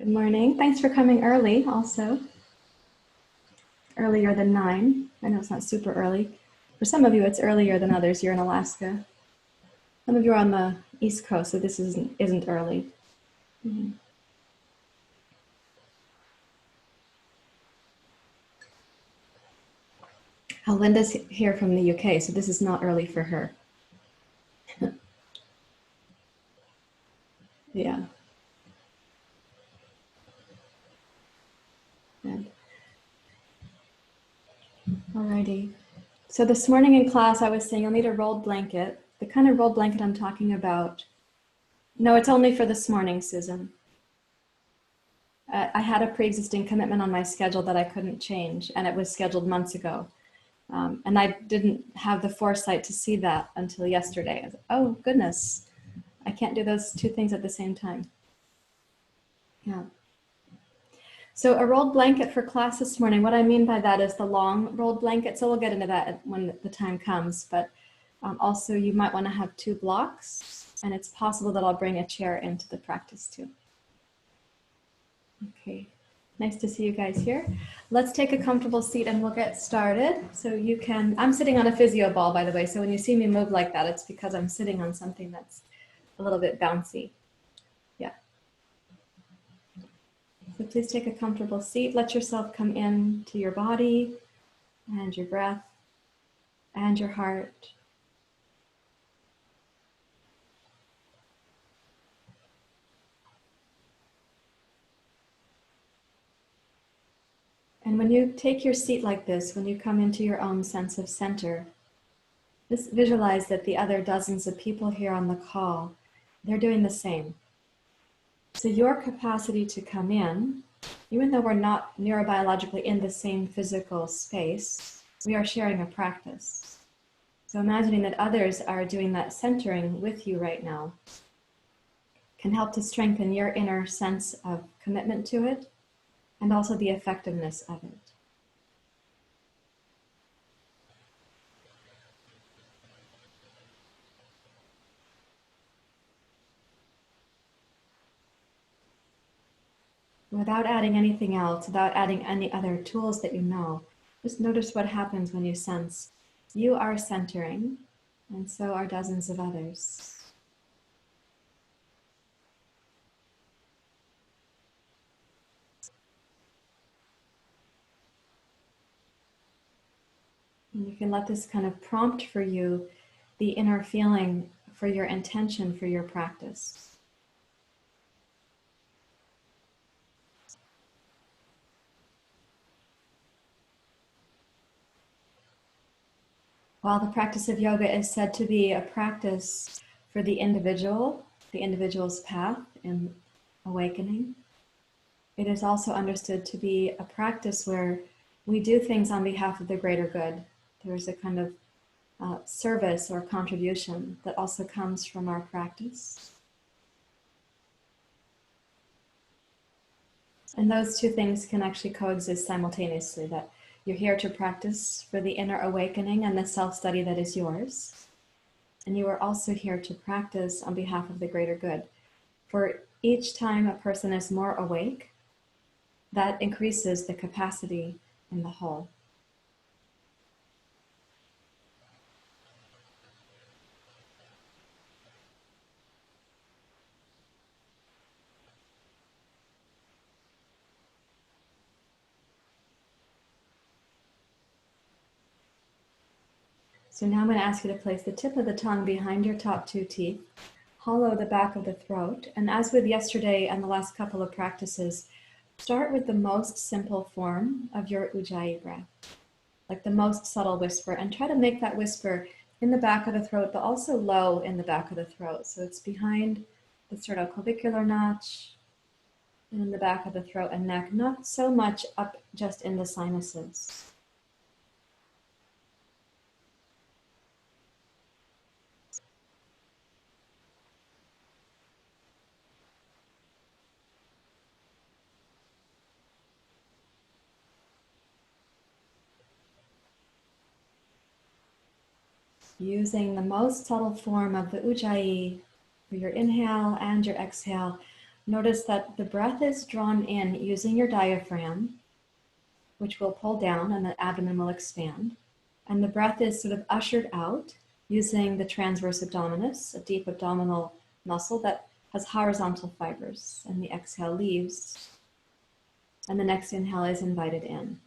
Good morning. Thanks for coming early also. Earlier than 9. I know it's not super early. For some of you, it's earlier than others. You're in Alaska. Some of you are on the East Coast, so this isn't early. Linda's here from the UK, so this is not early for her. Yeah. Good. Alrighty. So this morning in class, I was saying you'll need a rolled blanket. The kind of rolled blanket I'm talking about. No, it's only for this morning, Susan. I had a pre-existing commitment on my schedule that I couldn't change, and it was scheduled months ago. And I didn't have the foresight to see that until yesterday. I was, oh, goodness, I can't do those two things at the same time. Yeah. So a rolled blanket for class this morning, what I mean by that is the long rolled blanket. So we'll get into that when the time comes. But also you might want to have 2 blocks, and it's possible that I'll bring a chair into the practice too. Okay. Nice to see you guys here. Let's take a comfortable seat and we'll get started. So you can, I'm sitting on a physio ball, by the way. So when you see me move like that, it's because I'm sitting on something that's a little bit bouncy. Yeah. So please take a comfortable seat. Let yourself come in to your body and your breath and your heart. And when you take your seat like this, when you come into your own sense of center, just visualize that the other dozens of people here on the call, they're doing the same. So your capacity to come in, even though we're not neurobiologically in the same physical space, we are sharing a practice. So imagining that others are doing that centering with you right now can help to strengthen your inner sense of commitment to it and also the effectiveness of it. Without adding anything else, without adding any other tools that you know, just notice what happens when you sense you are centering, and so are dozens of others. And you can let this kind of prompt for you the inner feeling for your intention for your practice. While the practice of yoga is said to be a practice for the individual's path in awakening, it is also understood to be a practice where we do things on behalf of the greater good. There's a kind of service or contribution that also comes from our practice. And those two things can actually coexist simultaneously, that you're here to practice for the inner awakening and the self-study that is yours. And you are also here to practice on behalf of the greater good. For each time a person is more awake, that increases the capacity in the whole. So now I'm going to ask you to place the tip of the tongue behind your top 2 teeth, hollow the back of the throat, and as with yesterday and the last couple of practices, start with the most simple form of your Ujjayi breath, like the most subtle whisper, and try to make that whisper in the back of the throat, but also low in the back of the throat. So it's behind the sternoclavicular notch, in the back of the throat and neck, not so much up just in the sinuses. Using the most subtle form of the Ujjayi for your inhale and your exhale, Notice that the breath is drawn in using your diaphragm, which will pull down and the abdomen will expand. And the breath is sort of ushered out using the transverse abdominis, a deep abdominal muscle that has horizontal fibers. And the exhale leaves, and the next inhale is invited in.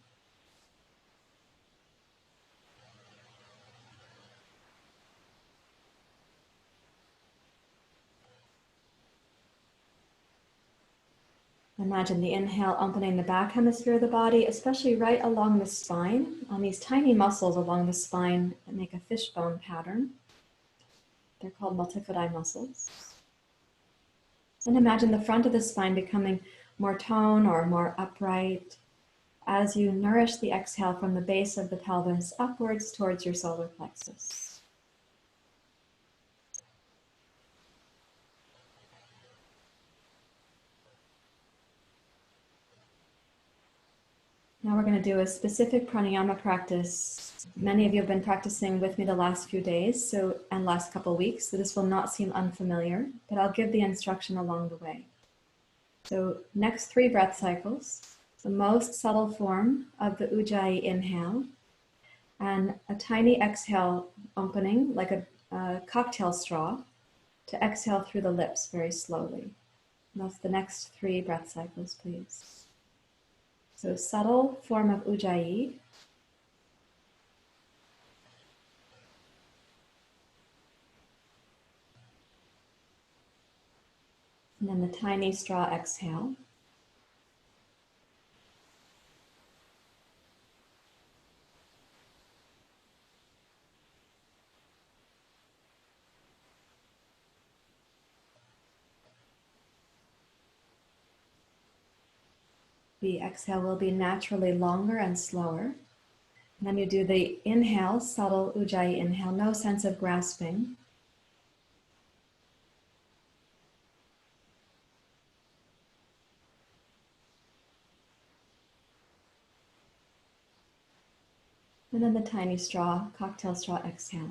Imagine the inhale opening the back hemisphere of the body, especially right along the spine, on these tiny muscles along the spine that make a fishbone pattern. They're called multifidi muscles. And imagine the front of the spine becoming more toned or more upright as you nourish the exhale from the base of the pelvis upwards towards your solar plexus. Now we're going to do a specific pranayama practice. Many of you have been practicing with me the last few days and last couple of weeks, so this will not seem unfamiliar, but I'll give the instruction along the way. So next 3 breath cycles, the most subtle form of the Ujjayi inhale, and a tiny exhale opening like a cocktail straw to exhale through the lips very slowly. And that's the next 3 breath cycles, please. So subtle form of Ujjayi. And then the tiny straw exhale. The exhale will be naturally longer and slower. And then you do the inhale, subtle Ujjayi inhale, no sense of grasping. And then the tiny straw, cocktail straw exhale.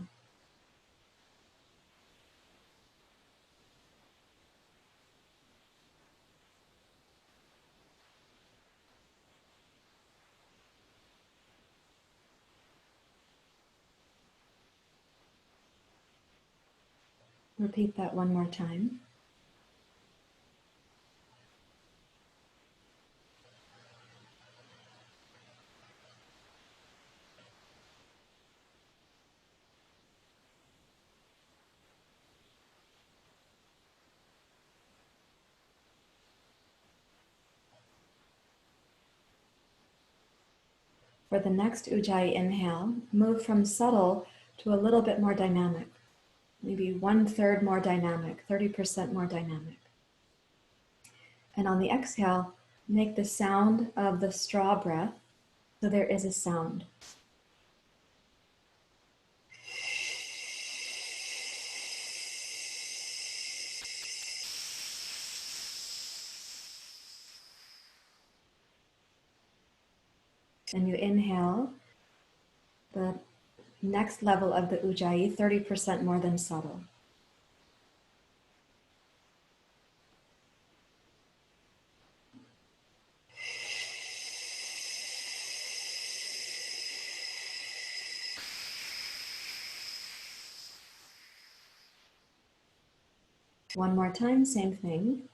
Repeat that one more time. For the next Ujjayi inhale, move from subtle to a little bit more dynamic. Maybe 1/3 more dynamic, 30% more dynamic. And on the exhale, make the sound of the straw breath so there is a sound. And you inhale the next level of the Ujjayi, 30% more than subtle. One more time, same thing.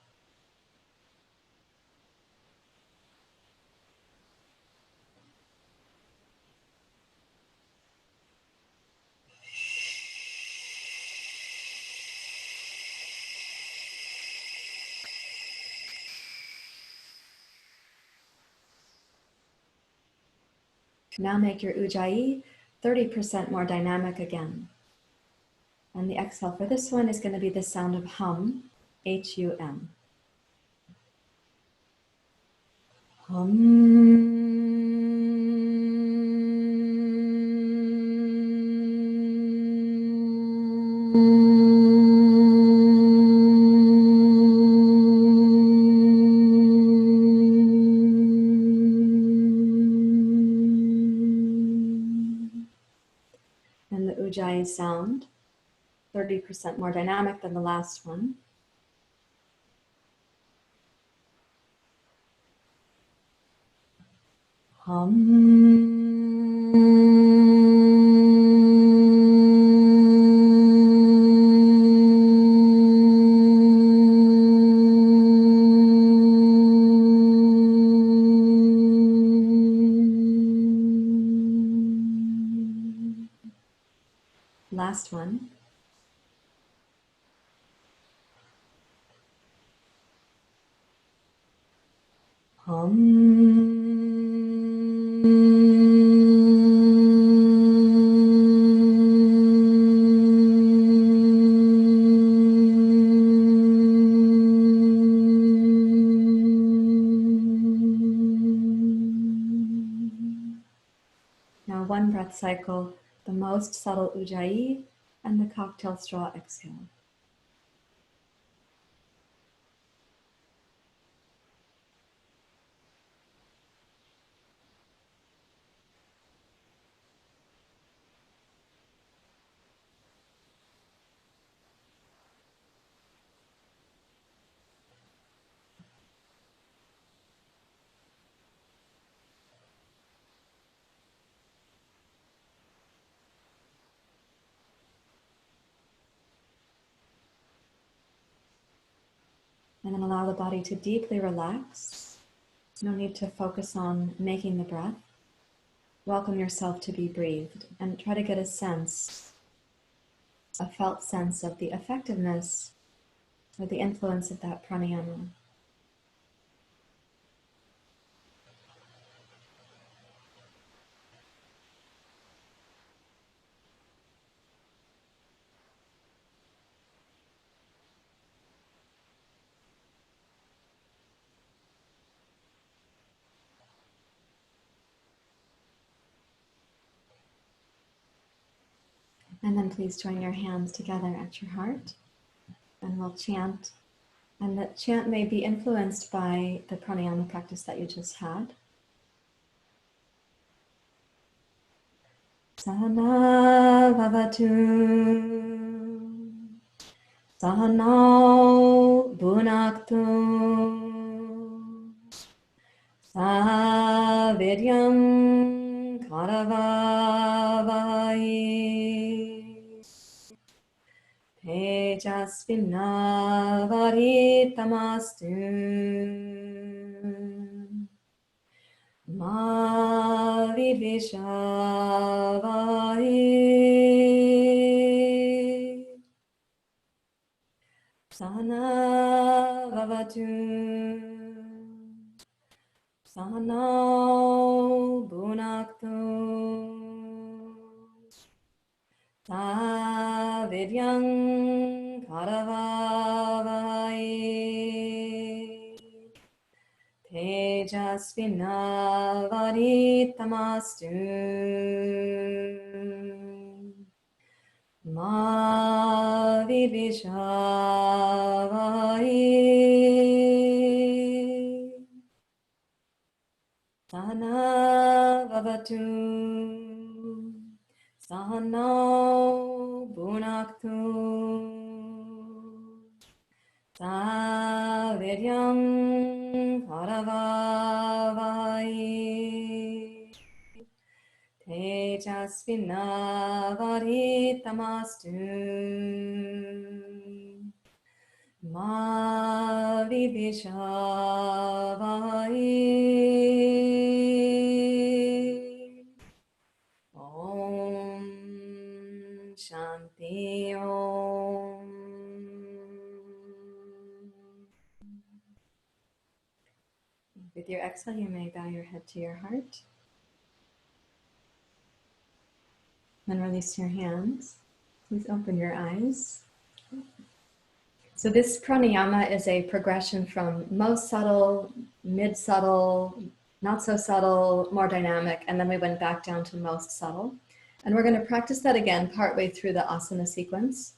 Now make your Ujjayi 30% more dynamic again. And the exhale for this one is going to be the sound of hum, H-U-M. Hum. And the Ujjayi sound, 30% more dynamic than the last one. Hum. Last one. Now one breath cycle, the most subtle ujjayi and the cocktail straw exhale. And then allow the body to deeply relax. No need to focus on making the breath. Welcome yourself to be breathed and try to get a sense, a felt sense of the effectiveness or the influence of that pranayama. And then please join your hands together at your heart and we'll chant. And the chant may be influenced by the pranayama practice that you just had. Sahana vavatu, sahanau bhunaktu, saviryam karavavai, tejasvinavaditamastu, ma vidvishavai. Sahana vavatu, sahanau bhunaktu, saviryam karavavai, tejasvinavaditamastu, ma vidvishavai. Sahana vavatu, sahanau bhunaktu, saviryam karavavai, tejasvinavaditamastu, ma vidvishavai. Om Shanti Om. With your exhale, you may bow your head to your heart. Then release your hands. Please open your eyes. So this pranayama is a progression from most subtle, mid-subtle, not so subtle, more dynamic, and then we went back down to most subtle. And we're going to practice that again partway through the asana sequence.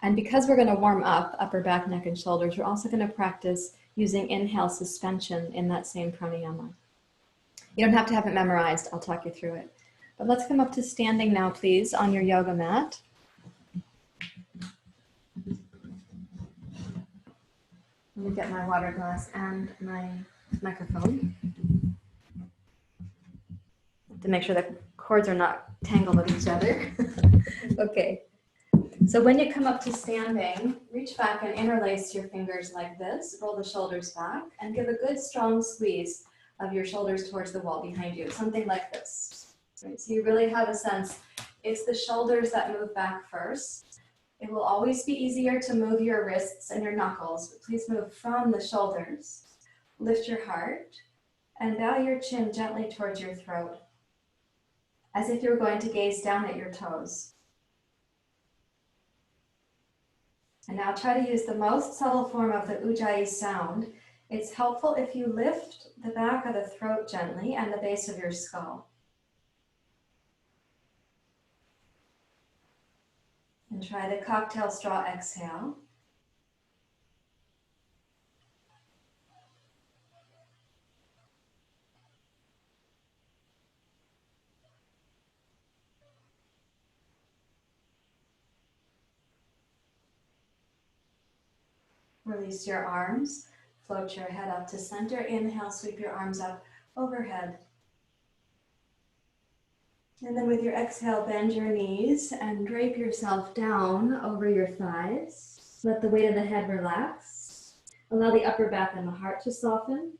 And because we're going to warm up upper back, neck, and shoulders, we're also going to practice using inhale suspension in that same pranayama. You don't have to have it memorized. I'll talk you through it. But let's come up to standing now, please, on your yoga mat. Let me get my water glass and my microphone. to make sure the cords are not tangled with each other. Okay. So when you come up to standing, reach back and interlace your fingers like this, roll the shoulders back, and give a good strong squeeze of your shoulders towards the wall behind you, something like this. Right? So you really have a sense, it's the shoulders that move back first. It will always be easier to move your wrists and your knuckles, but please move from the shoulders. Lift your heart and bow your chin gently towards your throat, as if you're going to gaze down at your toes. And now try to use the most subtle form of the Ujjayi sound. It's helpful if you lift the back of the throat gently and the base of your skull. And try the cocktail straw exhale. Release your arms, float your head up to center. Inhale, sweep your arms up overhead. And then with your exhale, bend your knees and drape yourself down over your thighs. Let the weight of the head relax. Allow the upper back and the heart to soften.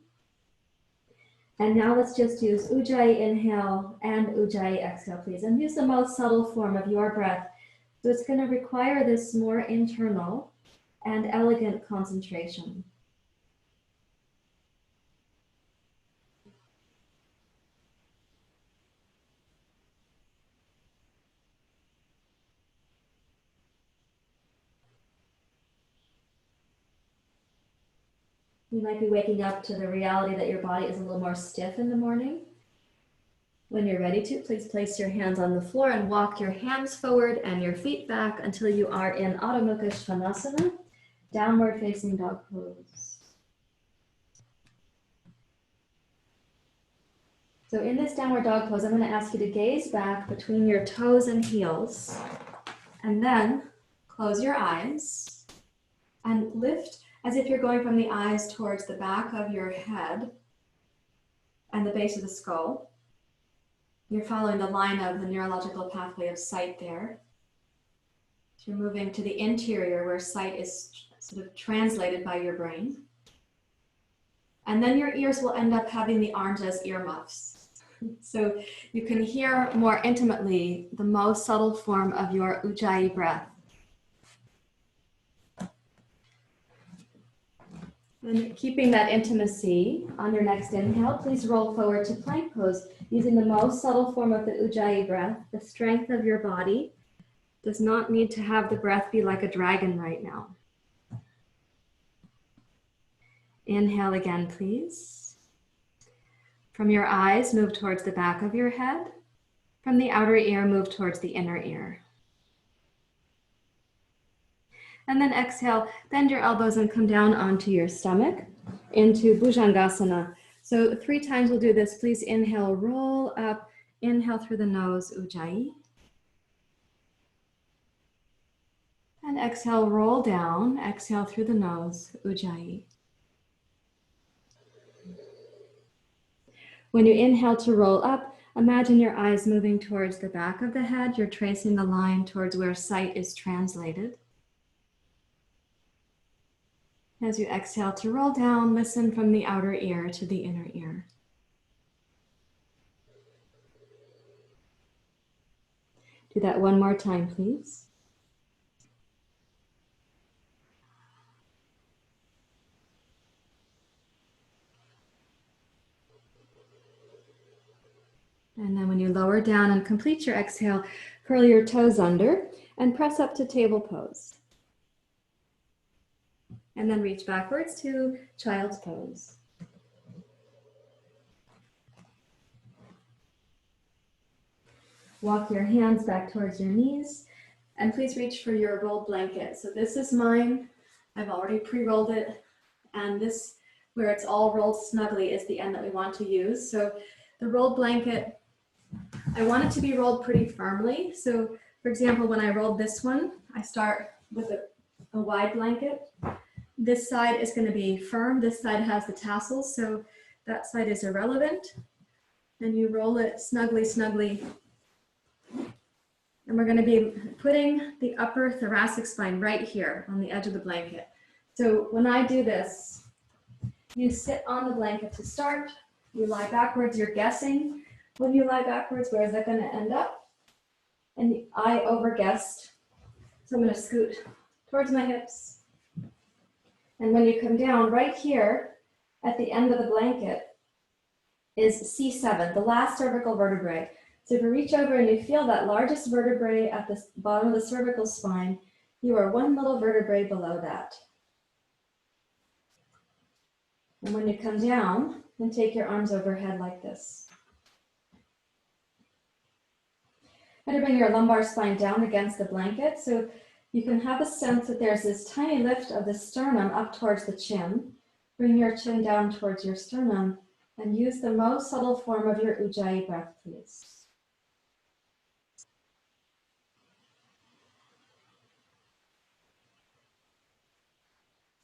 And now let's just use Ujjayi inhale and Ujjayi exhale, please. And use the most subtle form of your breath. So it's going to require this more internal and elegant concentration. You might be waking up to the reality that your body is a little more stiff in the morning. When you're ready to, please place your hands on the floor and walk your hands forward and your feet back until you are in Adho Mukha Svanasana, downward facing dog pose. So in this downward dog pose, I'm going to ask you to gaze back between your toes and heels, and then close your eyes and lift as if you're going from the eyes towards the back of your head and the base of the skull. You're following the line of the neurological pathway of sight there. So you're moving to the interior where sight is sort of translated by your brain. And then your ears will end up having the arms as earmuffs. So you can hear more intimately the most subtle form of your Ujjayi breath. And keeping that intimacy on your next inhale, please roll forward to plank pose using the most subtle form of the Ujjayi breath. The strength of your body does not need to have the breath be like a dragon right now. Inhale again, please. From your eyes, move towards the back of your head. From the outer ear, move towards the inner ear. And then exhale, bend your elbows and come down onto your stomach into Bhujangasana. So 3 times we'll do this. Please inhale, roll up, inhale through the nose, Ujjayi. And exhale, roll down, exhale through the nose, Ujjayi. When you inhale to roll up, imagine your eyes moving towards the back of the head. You're tracing the line towards where sight is translated. As you exhale to roll down, listen from the outer ear to the inner ear. Do that one more time, please. And then when you lower down and complete your exhale, curl your toes under and press up to table pose. And then reach backwards to child's pose. Walk your hands back towards your knees and please reach for your rolled blanket. So this is mine. I've already pre-rolled it. And this, where it's all rolled snugly, is the end that we want to use. So the rolled blanket, I want it to be rolled pretty firmly. So for example, when I rolled this one, I start with a wide blanket. This side is going to be firm. This side has the tassels, so that side is irrelevant. and you roll it snugly, snugly. And we're going to be putting the upper thoracic spine right here on the edge of the blanket. So when I do this, you sit on the blanket to start. You lie backwards. You're guessing when you lie backwards, where is that going to end up? And I overguessed. So I'm going to scoot towards my hips. And when you come down right here at the end of the blanket is C7, the last cervical vertebrae. So if you reach over and you feel that largest vertebrae at the bottom of the cervical spine, you are one little vertebrae below that. And when you come down, then take your arms overhead like this. Try to bring your lumbar spine down against the blanket so you can have a sense that there's this tiny lift of the sternum up towards the chin. Bring your chin down towards your sternum and use the most subtle form of your Ujjayi breath, please.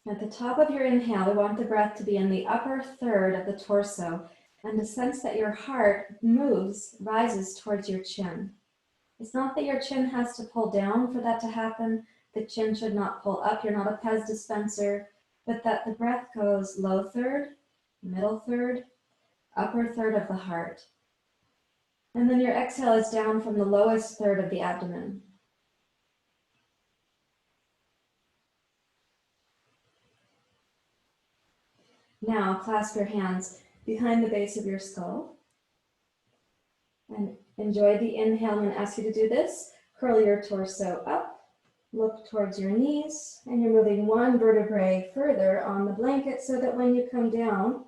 At the top of your inhale, we want the breath to be in the upper third of the torso and the sense that your heart moves, rises towards your chin. It's not that your chin has to pull down for that to happen. The chin should not pull up. You're not a Pez dispenser, but that the breath goes low third, middle third, upper third of the heart. And then your exhale is down from the lowest third of the abdomen. Now clasp your hands behind the base of your skull and enjoy the inhale. I'm going to ask you to do this. Curl your torso up, look towards your knees, and you're moving one vertebrae further on the blanket so that when you come down,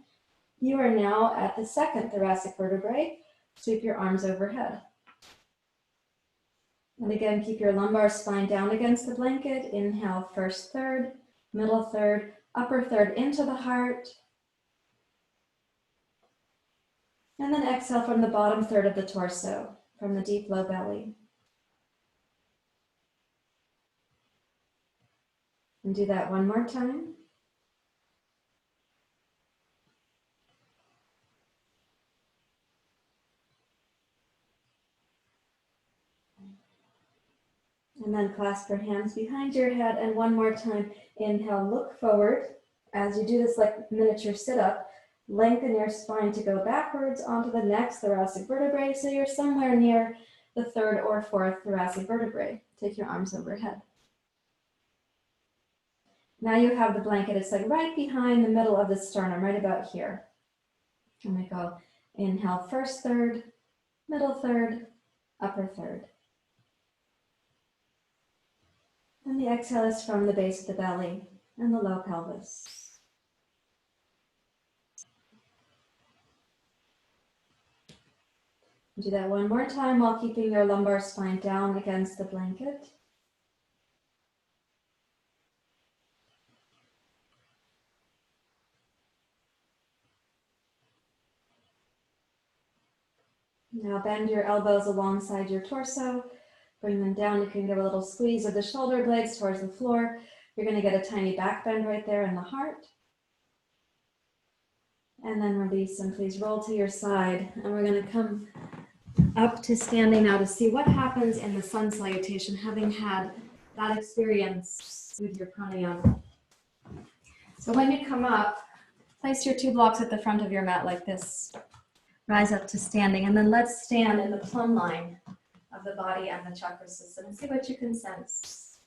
you are now at the second thoracic vertebrae. Sweep your arms overhead. And again, keep your lumbar spine down against the blanket. Inhale, first third, middle third, upper third into the heart. And then exhale from the bottom third of the torso, from the deep low belly. And do that one more time. And then clasp your hands behind your head, and one more time, inhale, look forward. As you do this like miniature sit-up, lengthen your spine to go backwards onto the next thoracic vertebrae, so you're somewhere near the third or fourth thoracic vertebrae. Take your arms overhead. Now you have the blanket, it's like right behind the middle of the sternum, right about here. And we go, inhale, first third, middle third, upper third. And the exhale is from the base of the belly and the low pelvis. Do that one more time while keeping your lumbar spine down against the blanket. Now bend your elbows alongside your torso. Bring them down. You can give a little squeeze of the shoulder blades towards the floor. You're going to get a tiny back bend right there in the heart. And then release, and please roll to your side. And we're going to come up to standing now to see what happens in the sun salutation, having had that experience with your pranayama. So when you come up, place your 2 blocks at the front of your mat like this. Rise up to standing, and then let's stand in the plumb line of the body and the chakra system and see what you can sense.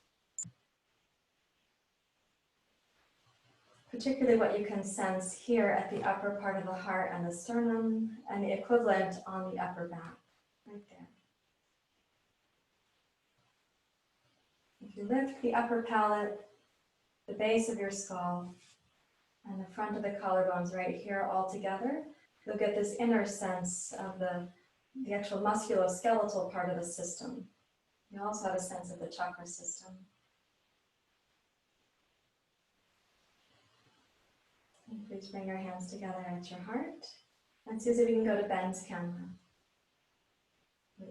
Particularly what you can sense here at the upper part of the heart and the sternum, and the equivalent on the upper back, right there. If you lift the upper palate, the base of your skull, and the front of the collarbones right here all together, you'll get this inner sense of the actual musculoskeletal part of the system. You also have a sense of the chakra system. And please bring your hands together at your heart. And Susie, we can go to Ben's camera.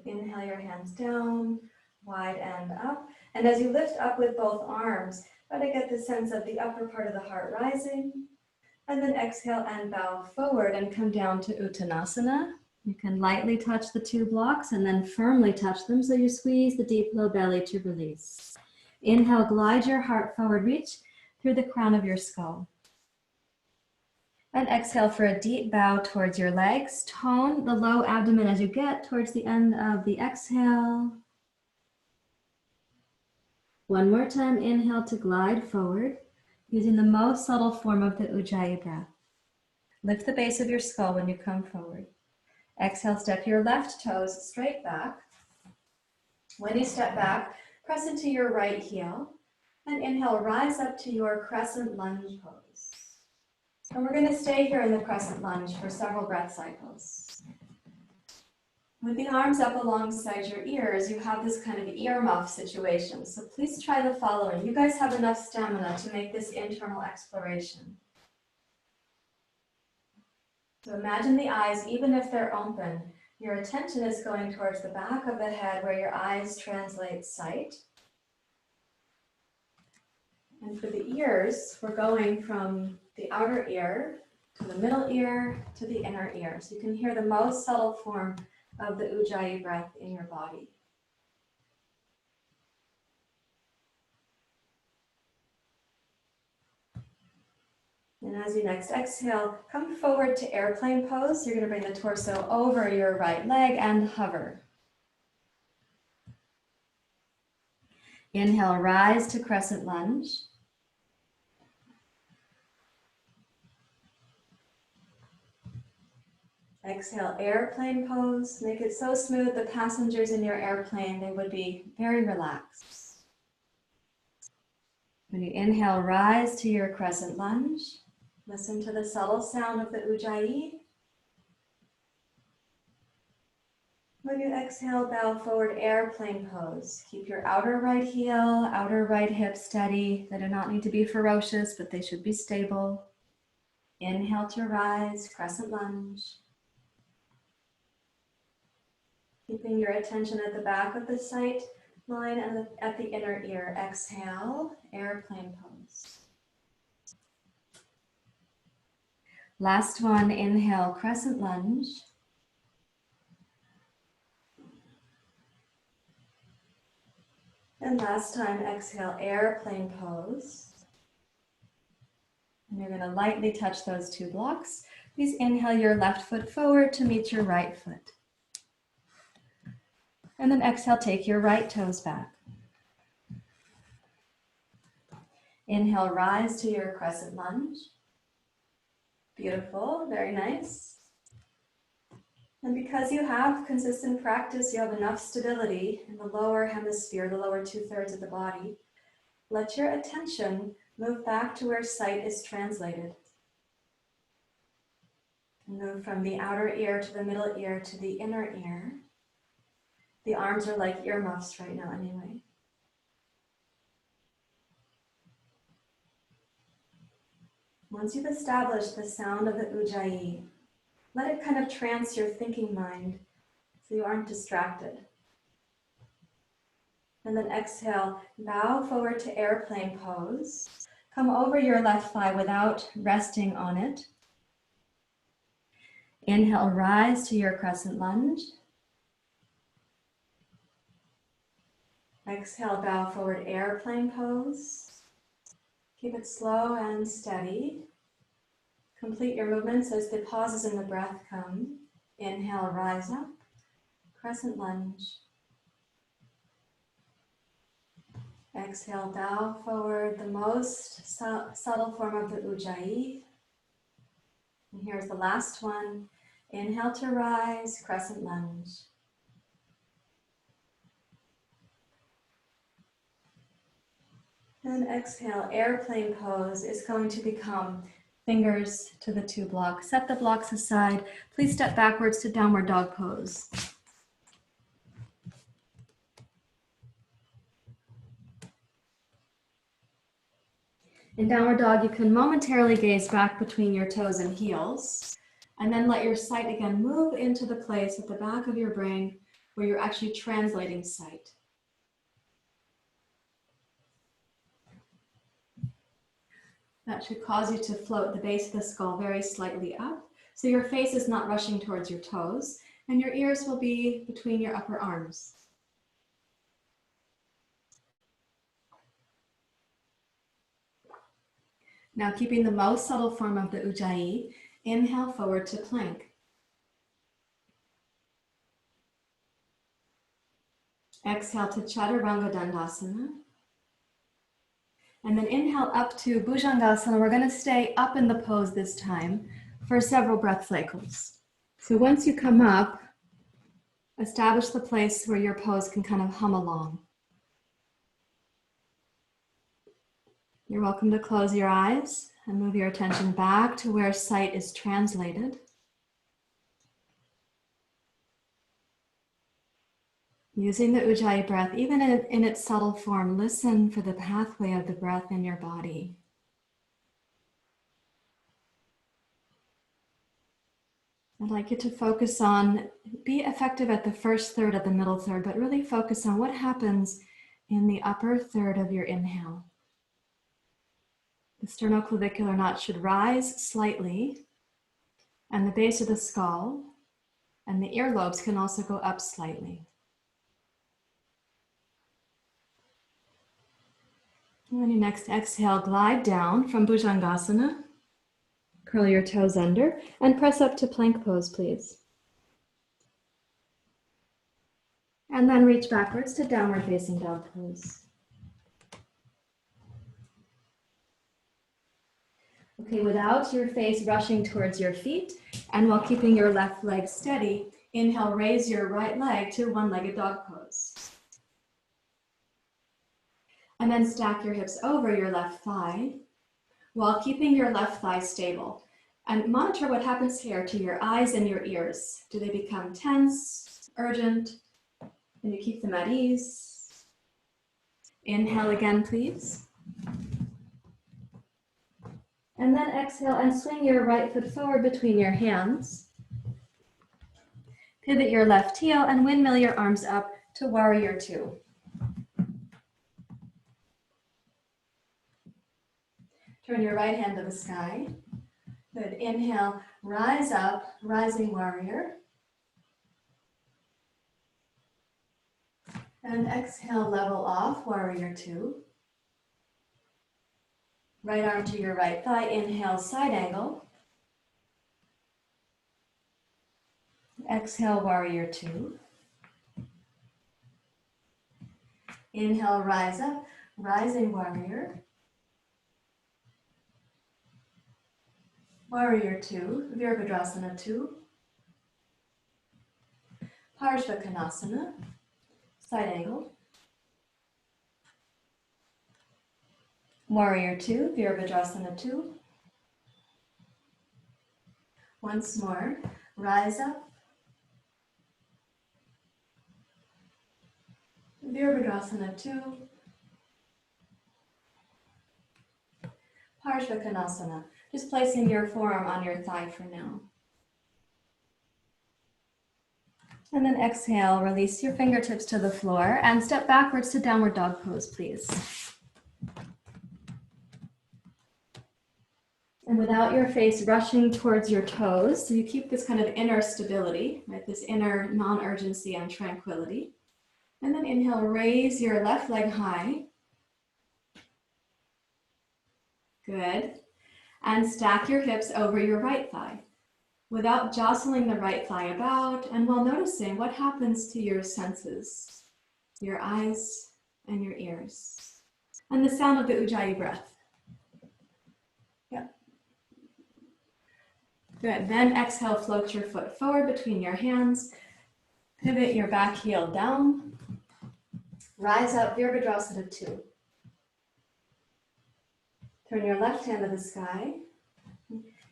Inhale your hands down, wide and up. And as you lift up with both arms, try to get the sense of the upper part of the heart rising. And then exhale and bow forward and come down to Uttanasana. You can lightly touch the two blocks and then firmly touch them so you squeeze the deep low belly to release. Inhale, glide your heart forward, reach through the crown of your skull. And exhale for a deep bow towards your legs. Tone the low abdomen as you get towards the end of the exhale. One more time, inhale to glide forward, using the most subtle form of the Ujjayi breath. Lift the base of your skull when you come forward. Exhale, step your left toes straight back. When you step back, press into your right heel. And inhale, rise up to your crescent lunge pose. And we're going to stay here in the crescent lunge for several breath cycles. With the arms up alongside your ears, you have this kind of earmuff situation. So please try the following. You guys have enough stamina to make this internal exploration. So imagine the eyes, even if they're open, your attention is going towards the back of the head where your eyes translate sight. And for the ears, we're going from the outer ear to the middle ear to the inner ear. So you can hear the most subtle form of the Ujjayi breath in your body. And as you next exhale, come forward to airplane pose. You're going to bring the torso over your right leg and hover. Inhale, rise to crescent lunge. Exhale, airplane pose. Make it so smooth the passengers in your airplane, they would be very relaxed. When you inhale, rise to your crescent lunge. Listen to the subtle sound of the Ujjayi. When you exhale, bow forward, airplane pose. Keep your outer right heel, outer right hip steady. They do not need to be ferocious, but they should be stable. Inhale to rise, crescent lunge. Keeping your attention at the back of the sight line and at the inner ear. Exhale, airplane pose. Last one, inhale, crescent lunge. And last time, exhale, airplane pose. And you're going to lightly touch those two blocks. Please inhale your left foot forward to meet your right foot. And then exhale, take your right toes back. Inhale, rise to your crescent lunge. Beautiful, very nice. And because you have consistent practice, you have enough stability in the lower hemisphere, the lower 2/3 of the body. Let your attention move back to where sight is translated. Move from the outer ear to the middle ear to the inner ear. The arms are like earmuffs right now anyway. Once you've established the sound of the Ujjayi, let it kind of trance your thinking mind so you aren't distracted. And then exhale, bow forward to airplane pose. Come over your left thigh without resting on it. Inhale, rise to your crescent lunge. Exhale, bow forward, airplane pose. Keep it slow and steady. Complete your movements as the pauses in the breath come. Inhale, rise up, crescent lunge. Exhale, bow forward, the most subtle form of the Ujjayi. And here's the last one. Inhale to rise, crescent lunge. And exhale, airplane pose is going to become fingers to the two blocks. Set the blocks aside. Please step backwards to downward dog pose. In downward dog, you can momentarily gaze back between your toes and heels, and then let your sight again move into the place at the back of your brain where you're actually translating sight. That should cause you to float the base of the skull very slightly up, so your face is not rushing towards your toes. And your ears will be between your upper arms. Now, keeping the most subtle form of the Ujjayi, inhale forward to plank. Exhale to Chaturanga Dandasana. And then inhale up to Bhujangasana. We're going to stay up in the pose this time for several breath cycles. So once you come up, establish the place where your pose can kind of hum along. You're welcome to close your eyes and move your attention back to where sight is translated. Using the Ujjayi breath, even in its subtle form, listen for the pathway of the breath in your body. I'd like you to focus on, be effective at the first third of the middle third, but really focus on what happens in the upper third of your inhale. The sternoclavicular knot should rise slightly, and the base of the skull and the earlobes can also go up slightly. And when you next exhale, glide down from Bhujangasana. Curl your toes under and press up to plank pose, please. And then reach backwards to downward facing dog pose. Okay, without your face rushing towards your feet and while keeping your left leg steady, inhale, raise your right leg to one-legged dog pose. And then stack your hips over your left thigh while keeping your left thigh stable. And monitor what happens here to your eyes and your ears. Do they become tense, urgent? And you keep them at ease. Inhale again, please. And then exhale and swing your right foot forward between your hands. Pivot your left heel and windmill your arms up to warrior two. Turn your right hand to the sky. Good. Inhale, rise up, rising warrior. And exhale, level off, warrior two. Right arm to your right thigh. Inhale, side angle. Exhale, warrior two. Inhale, rise up, rising warrior. Warrior two, Virabhadrasana two. Parsvottanasana, side angle. Warrior two, Virabhadrasana two. Once more, rise up. Virabhadrasana two. Parsvottanasana. Just placing your forearm on your thigh for now. And then exhale, release your fingertips to the floor and step backwards to downward dog pose, please. And without your face rushing towards your toes, so you keep this kind of inner stability, right? This inner non-urgency and tranquility. And then inhale, raise your left leg high. Good. And stack your hips over your right thigh without jostling the right thigh about, and while noticing what happens to your senses, your eyes and your ears, and the sound of the Ujjayi breath. Yep. Good. Then exhale, float your foot forward between your hands. Pivot your back heel down. Rise up, Virabhadrasana two. Turn your left hand to the sky.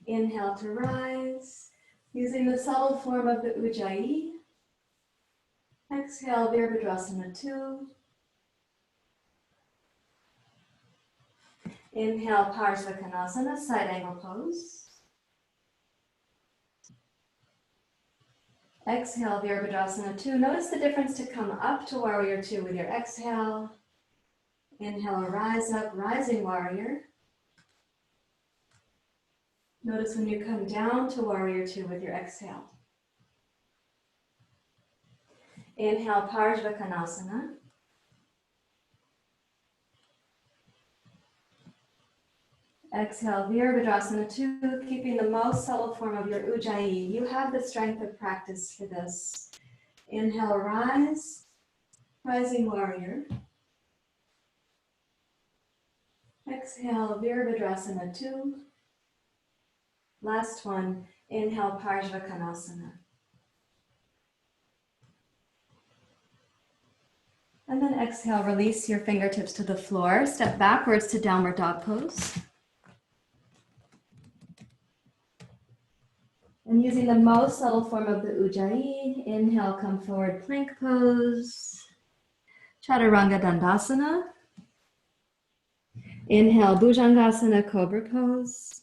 Inhale to rise, using the subtle form of the Ujjayi. Exhale, Virabhadrasana two. Inhale, Parsvottanasana, side angle pose. Exhale, Virabhadrasana two. Notice the difference to come up to warrior two with your exhale. Inhale, rise up, rising warrior. Notice when you come down to warrior two with your exhale. Inhale, parsvottanasana. Exhale, Virabhadrasana 2, keeping the most subtle form of your Ujjayi. You have the strength of practice for this. Inhale, rise, rising warrior. Exhale, Virabhadrasana 2. Last one, inhale, parsvottanasana. And then exhale, release your fingertips to the floor. Step backwards to downward dog pose. And using the most subtle form of the Ujjayi, inhale, come forward, plank pose. Chaturanga Dandasana. Inhale, Bhujangasana, cobra pose.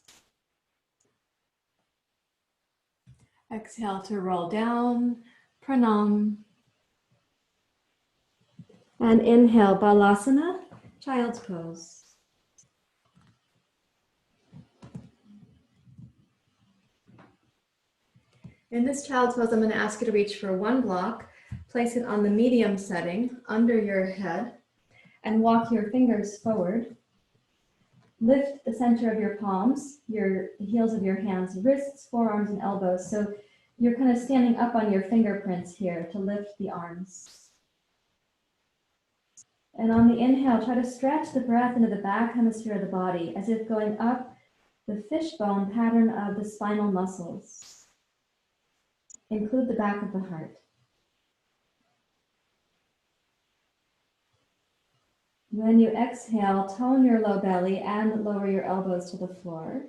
Exhale to roll down, pranam. And inhale, balasana, child's pose. In this child's pose, I'm going to ask you to reach for one block, place it on the medium setting under your head, and walk your fingers forward. Lift the center of your palms, your heels of your hands, wrists, forearms, and elbows. So you're kind of standing up on your fingerprints here to lift the arms. And on the inhale, try to stretch the breath into the back hemisphere of the body as if going up the fishbone pattern of the spinal muscles. Include the back of the heart. When you exhale, tone your low belly and lower your elbows to the floor.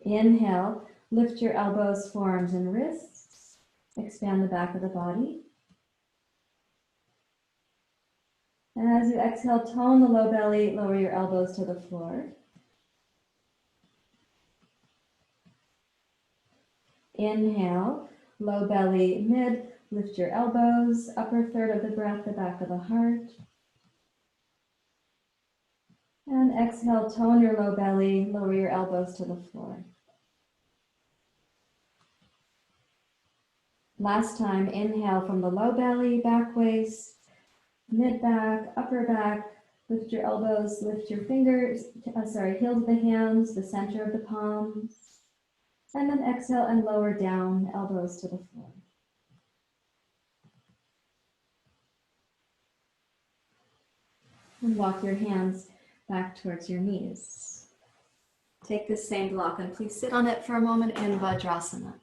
Inhale, lift your elbows, forearms, and wrists. Expand the back of the body. And as you exhale, tone the low belly, lower your elbows to the floor. Inhale, low belly, mid, lift your elbows, upper third of the breath, the back of the heart. And exhale, tone your low belly, lower your elbows to the floor. Last time, inhale from the low belly, back waist, mid back, upper back, lift your elbows, lift your fingers, heels of the hands, the center of the palms. And then exhale and lower down, elbows to the floor. And walk your hands back towards your knees. Take this same block and please sit on it for a moment in Vajrasana,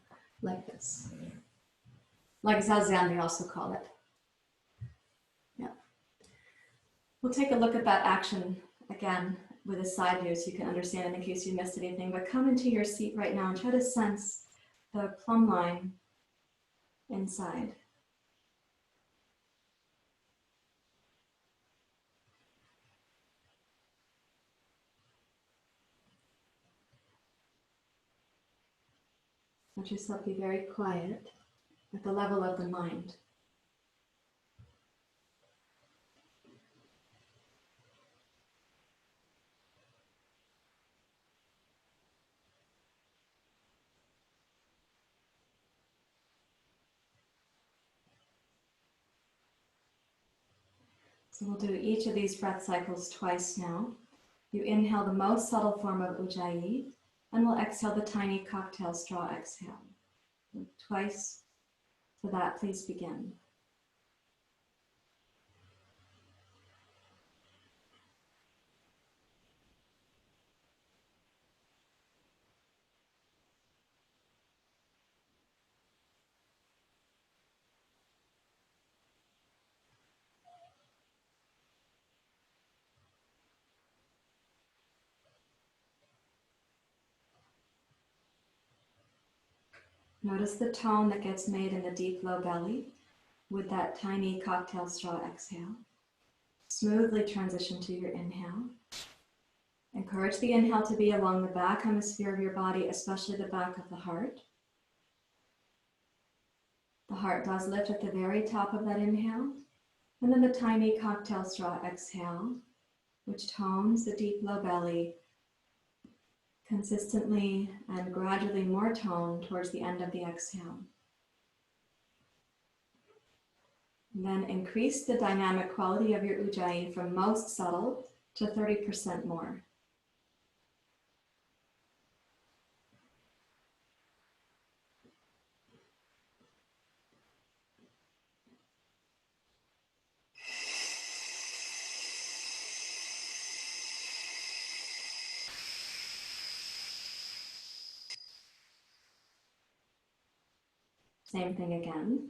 like this. Like Zazen, they also call it. Yeah. We'll take a look at that action again with a side view so you can understand in case you missed anything, but come into your seat right now and try to sense the plumb line inside. Let yourself be very quiet at the level of the mind. So we'll do each of these breath cycles twice now. You inhale the most subtle form of Ujjayi, and we'll exhale the tiny cocktail straw exhale. Twice for that, please begin. Notice the tone that gets made in the deep low belly with that tiny cocktail straw exhale. Smoothly transition to your inhale. Encourage the inhale to be along the back hemisphere of your body, especially the back of the heart. The heart does lift at the very top of that inhale. And then the tiny cocktail straw exhale, which tones the deep low belly Consistently and gradually more tone towards the end of the exhale. And then increase the dynamic quality of your ujjayi from most subtle to 30% more. Same thing again.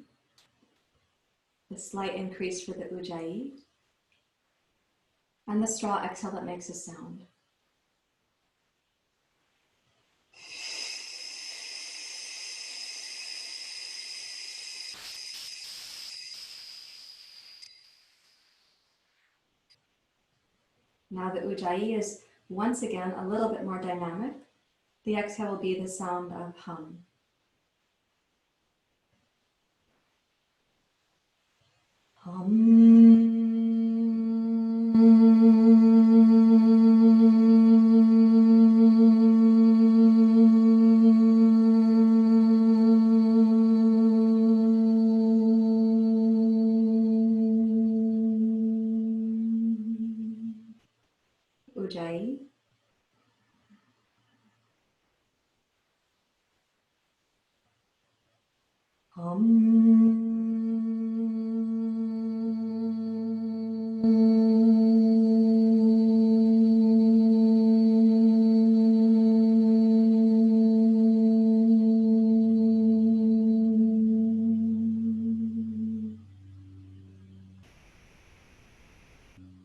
The slight increase for the ujjayi. And the straw exhale that makes a sound. Now the ujjayi is once again a little bit more dynamic. The exhale will be the sound of hum. Hum. Ujjayi.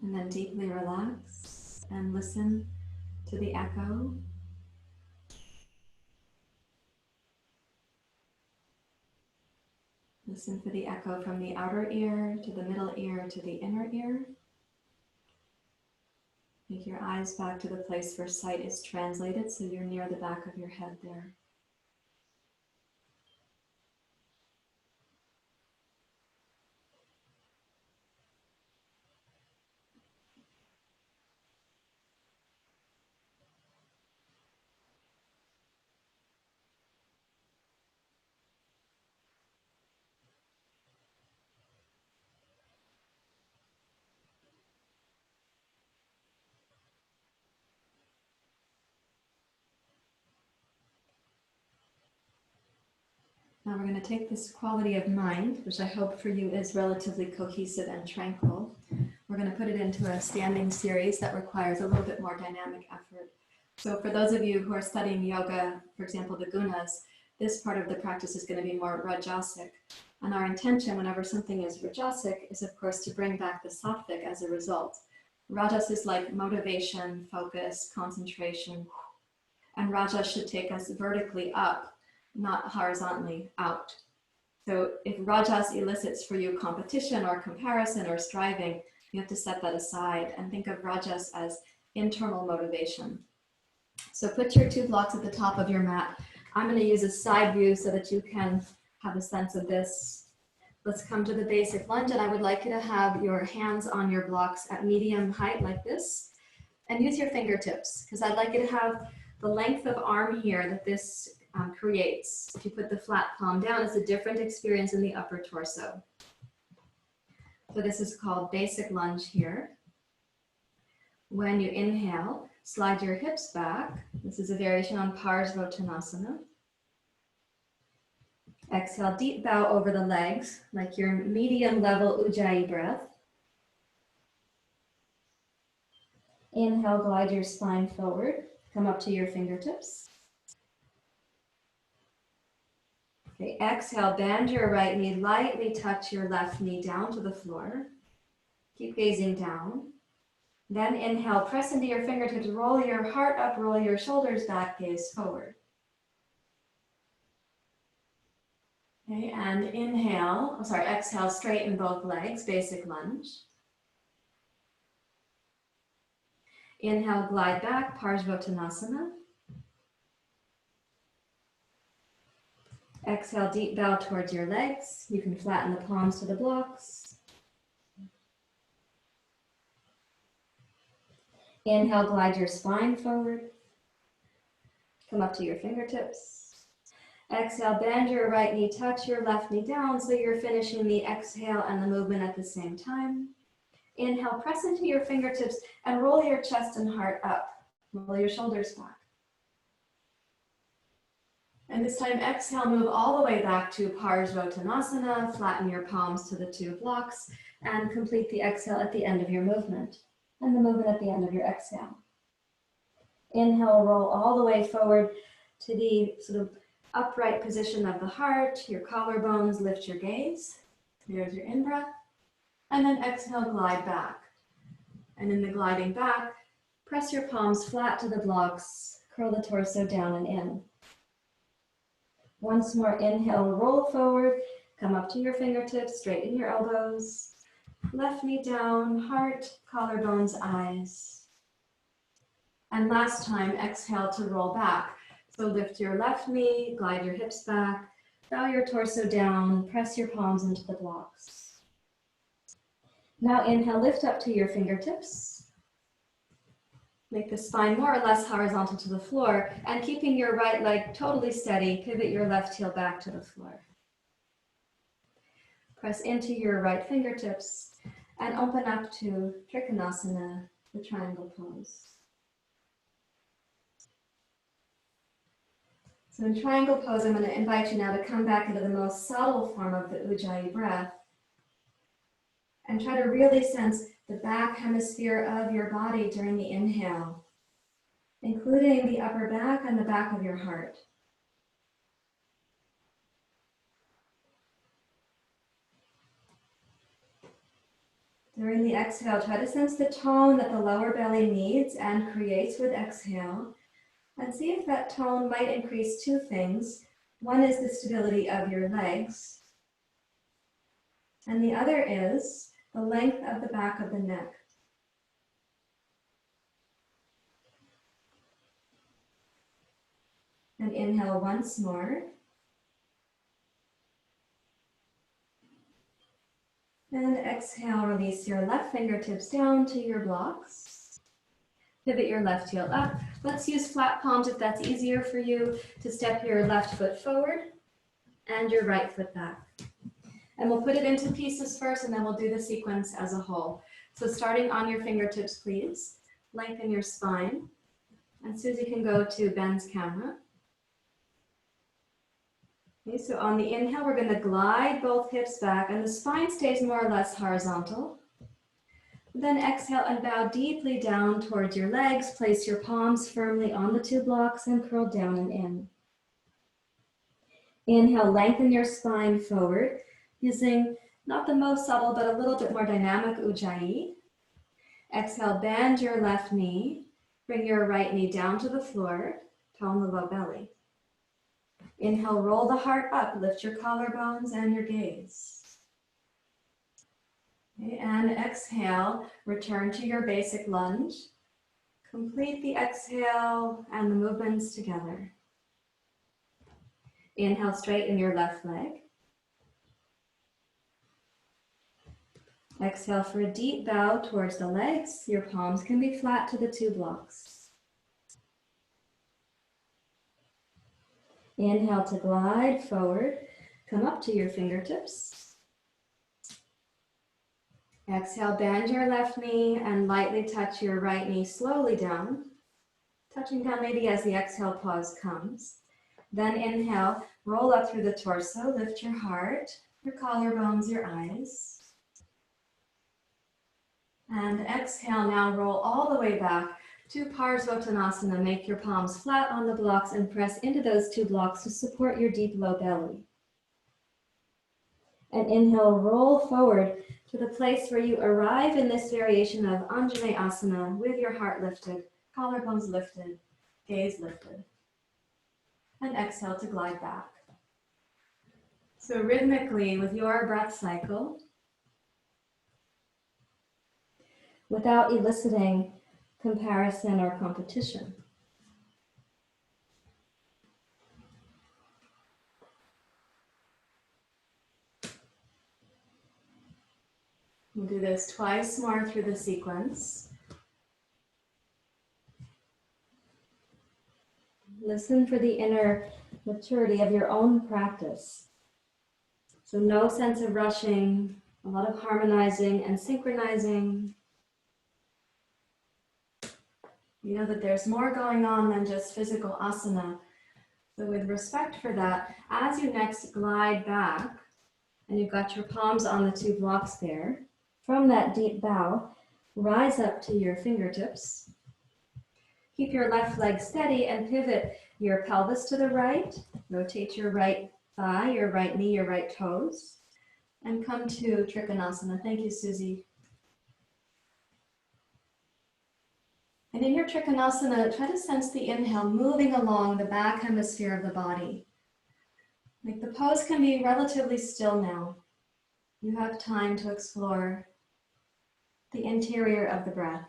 And then deeply relax and listen to the echo. Listen for the echo from the outer ear to the middle ear to the inner ear. Take your eyes back to the place where sight is translated, so you're near the back of your head there. Now we're going to take this quality of mind, which I hope for you is relatively cohesive and tranquil. We're going to put it into a standing series that requires a little bit more dynamic effort. So for those of you who are studying yoga, for example, the gunas, this part of the practice is going to be more rajasic. And our intention whenever something is rajasic is, of course, to bring back the sattvic as a result. Rajas is like motivation, focus, concentration, and rajas should take us vertically up, not horizontally out. So if rajas elicits for you competition or comparison or striving, you have to set that aside and think of rajas as internal motivation. So put your 2 blocks at the top of your mat. I'm going to use a side view so that you can have a sense of this. Let's come to the basic lunge, and I would like you to have your hands on your blocks at medium height like this, and use your fingertips, because I'd like you to have the length of arm here that this creates. If you put the flat palm down, it's a different experience in the upper torso. So this is called basic lunge here. When you inhale, slide your hips back. This is a variation on parsvottanasana. Exhale, deep bow over the legs, like your medium level ujjayi breath. Inhale, glide your spine forward. Come up to your fingertips. Okay, exhale, bend your right knee, lightly touch your left knee down to the floor. Keep gazing down. Then inhale, press into your fingertips, roll your heart up, roll your shoulders back, gaze forward. Okay, and exhale, straighten both legs, basic lunge. Inhale, glide back, parsvottanasana. Exhale, deep bow towards your legs. You can flatten the palms to the blocks. Inhale, glide your spine forward. Come up to your fingertips. Exhale, bend your right knee, touch your left knee down so you're finishing the exhale and the movement at the same time. Inhale, press into your fingertips and roll your chest and heart up. Roll your shoulders back. And this time, exhale, move all the way back to parsvottanasana. Flatten your palms to the two blocks and complete the exhale at the end of your movement and the movement at the end of your exhale. Inhale, roll all the way forward to the sort of upright position of the heart. Your collarbones, lift your gaze. There's your in-breath. And then exhale, glide back. And in the gliding back, press your palms flat to the blocks. Curl the torso down and in. Once more, inhale, roll forward. Come up to your fingertips, straighten your elbows. Left knee down, heart, collarbones, eyes. And last time, exhale to roll back. So lift your left knee, glide your hips back, bow your torso down, press your palms into the blocks. Now inhale, lift up to your fingertips. Make the spine more or less horizontal to the floor, and keeping your right leg totally steady, pivot your left heel back to the floor. Press into your right fingertips and open up to trikonasana, the triangle pose. So in triangle pose, I'm going to invite you now to come back into the most subtle form of the Ujjayi breath and try to really sense the back hemisphere of your body during the inhale, including the upper back and the back of your heart. During the exhale, try to sense the tone that the lower belly needs and creates with exhale, and see if that tone might increase two things. One is the stability of your legs, and the other is the length of the back of the neck. And inhale once more. And exhale, release your left fingertips down to your blocks. Pivot your left heel up. Let's use flat palms if that's easier for you to step your left foot forward and your right foot back. And we'll put it into pieces first, and then we'll do the sequence as a whole. So starting on your fingertips, please. Lengthen your spine. And Susie can go to Ben's camera. Okay, so on the inhale, we're going to glide both hips back, and the spine stays more or less horizontal. Then exhale and bow deeply down towards your legs. Place your palms firmly on the two blocks and curl down and in. Inhale, lengthen your spine forward, using not the most subtle, but a little bit more dynamic Ujjayi. Exhale, bend your left knee. Bring your right knee down to the floor. Tone the low belly. Inhale, roll the heart up. Lift your collarbones and your gaze. Okay, and exhale, return to your basic lunge. Complete the exhale and the movements together. Inhale, straighten your left leg. Exhale for a deep bow towards the legs. Your palms can be flat to the two blocks. Inhale to glide forward. Come up to your fingertips. Exhale, bend your left knee and lightly touch your right knee slowly down, touching down maybe as the exhale pause comes. Then inhale, roll up through the torso, lift your heart, your collarbones, your eyes. And exhale, now roll all the way back to parsvottanasana. Make your palms flat on the blocks and press into those two blocks to support your deep low belly. And inhale, roll forward to the place where you arrive in this variation of anjaneyasana with your heart lifted, collarbones lifted, gaze lifted. And exhale to glide back. So rhythmically with your breath cycle, without eliciting comparison or competition. We'll do this twice more through the sequence. Listen for the inner maturity of your own practice. So no sense of rushing, a lot of harmonizing and synchronizing. You know that there's more going on than just physical asana. So with respect for that, as you next glide back, and you've got your palms on the two blocks there, from that deep bow, rise up to your fingertips. Keep your left leg steady and pivot your pelvis to the right. Rotate your right thigh, your right knee, your right toes, and come to trikonasana. Thank you, Susie. And in your trikonasana, try to sense the inhale moving along the back hemisphere of the body. Like the pose can be relatively still now. You have time to explore the interior of the breath.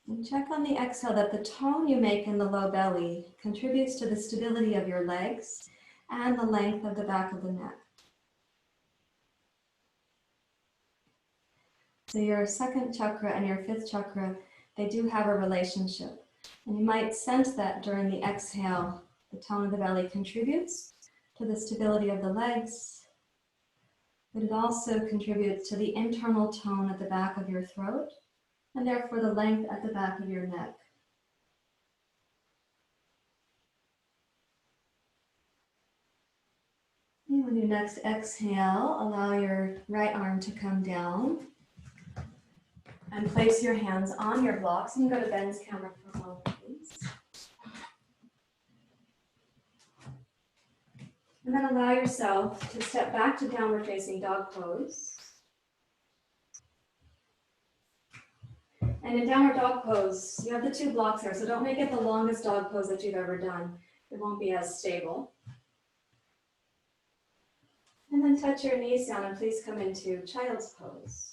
And check on the exhale that the tone you make in the low belly contributes to the stability of your legs and the length of the back of the neck. So your second chakra and your fifth chakra, they do have a relationship. And you might sense that during the exhale, the tone of the belly contributes to the stability of the legs, but it also contributes to the internal tone at the back of your throat, and therefore the length at the back of your neck. And when you next exhale, allow your right arm to come down and place your hands on your blocks. You can go to Ben's camera for a moment, please. And then allow yourself to step back to downward facing dog pose. And in downward dog pose, you have the two blocks there, so don't make it the longest dog pose that you've ever done. It won't be as stable. And then touch your knees down and please come into child's pose.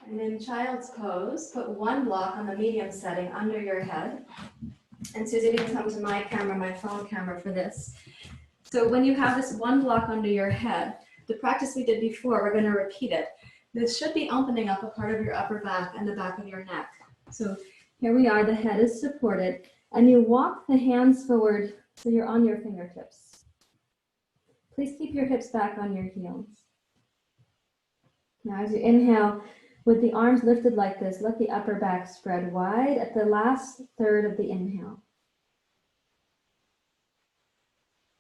And in child's pose, put one block on the medium setting under your head. And Susie, you can come to my camera, my phone camera for this. So when you have this one block under your head, the practice we did before, we're going to repeat it. This should be opening up a part of your upper back and the back of your neck. So here we are, the head is supported, and you walk the hands forward so you're on your fingertips. Please keep your hips back on your heels. Now as you inhale, with the arms lifted like this, let the upper back spread wide at the last third of the inhale.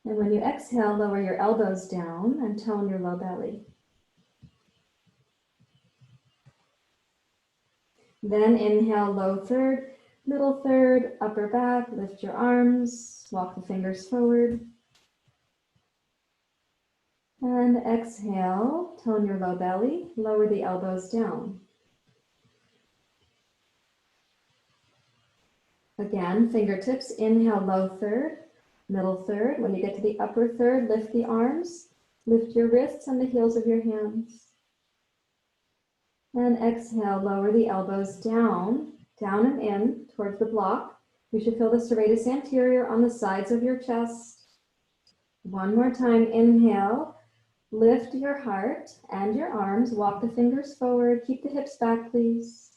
And when you exhale, lower your elbows down and tone your low belly. Then inhale, low third, middle third, upper back, lift your arms, walk the fingers forward. And exhale, tone your low belly, lower the elbows down. Again, fingertips, inhale, low third, middle third. When you get to the upper third, lift the arms, lift your wrists and the heels of your hands. And exhale, lower the elbows down, down and in towards the block. You should feel the serratus anterior on the sides of your chest. One more time, inhale. Lift your heart and your arms, walk the fingers forward, keep the hips back, please.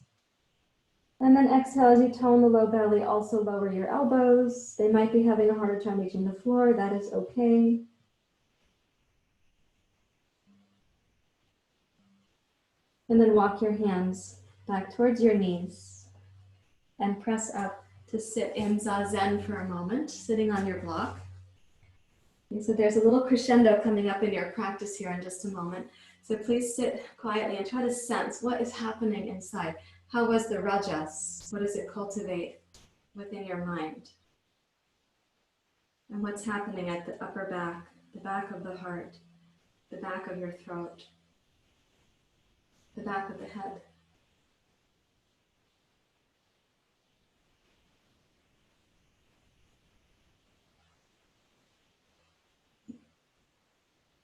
And then exhale as you tone the low belly, also lower your elbows. They might be having a harder time reaching the floor, that is okay. And then walk your hands back towards your knees and press up to sit in Zazen for a moment, sitting on your block. And so there's a little crescendo coming up in your practice here in just a moment. So please sit quietly and try to sense what is happening inside. How was the rajas? What does it cultivate within your mind? And what's happening at the upper back, the back of the heart, the back of your throat, the back of the head?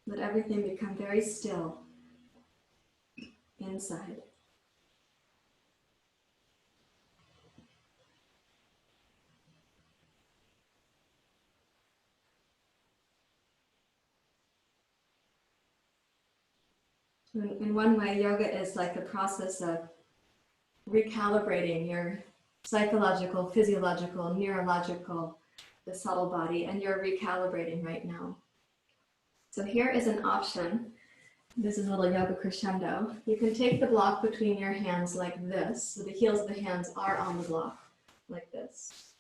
Let everything become very still inside. In one way, yoga is like the process of recalibrating your psychological, physiological, neurological, the subtle body, and you're recalibrating right now. So here is an option. This is a little yoga crescendo. You can take the block between your hands like this, so the heels of the hands are on the block, like this.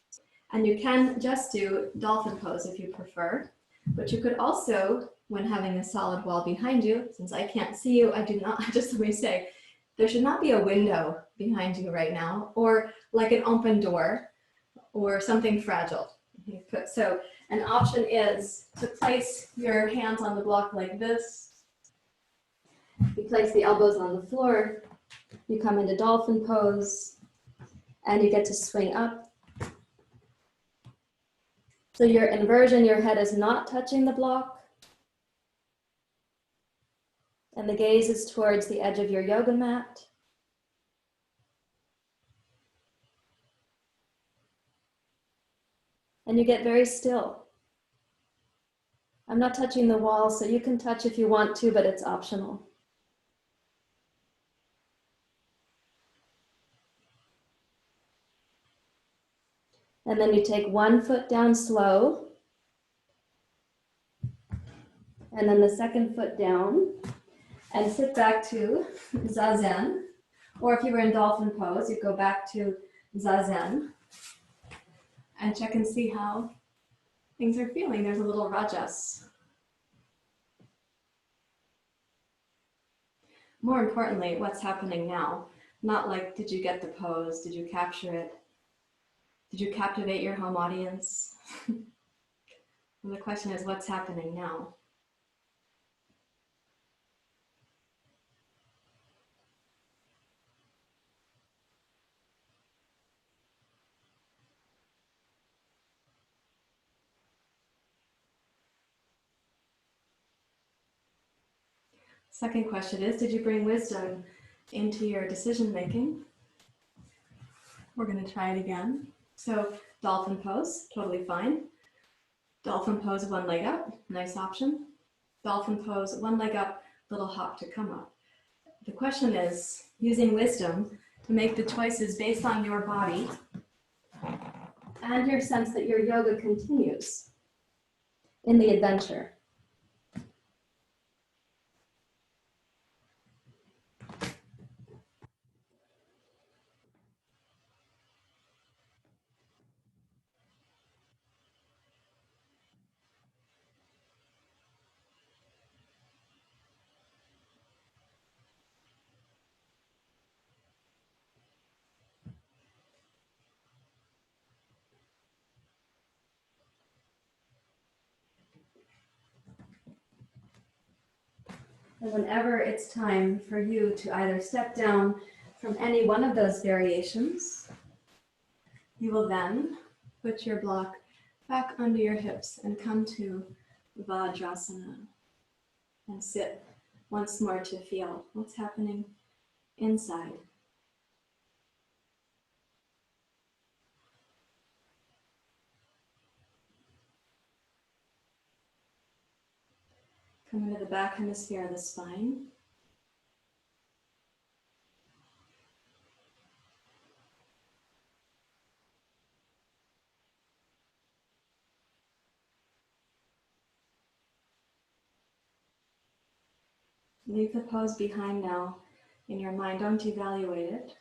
And you can just do dolphin pose if you prefer, but you could also, when having a solid wall behind you, since I can't see you, I do not, just let me say, there should not be a window behind you right now, or like an open door, or something fragile. So an option is to place your hands on the block like this. You place the elbows on the floor. You come into dolphin pose, and you get to swing up. So your inversion, your head is not touching the block, and the gaze is towards the edge of your yoga mat. And you get very still. I'm not touching the wall, so you can touch if you want to, but it's optional. And then you take one foot down slow, and then the second foot down, and sit back to Zazen. Or if you were in dolphin pose, you go back to Zazen and check and see how things are feeling. There's a little rajas. More importantly, what's happening now? Not like, did you get the pose? Did you capture it? Did you captivate your home audience? And the question is, what's happening now? Second question is, did you bring wisdom into your decision making? We're going to try it again. So dolphin pose, totally fine. Dolphin pose, one leg up, nice option. Dolphin pose, one leg up, little hop to come up. The question is, using wisdom to make the choices based on your body and your sense that your yoga continues in the adventure. And whenever it's time for you to either step down from any one of those variations, you will then put your block back under your hips and come to Vajrasana and sit once more to feel what's happening inside. Come into the back hemisphere of the spine. Leave the pose behind now in your mind. Don't evaluate it.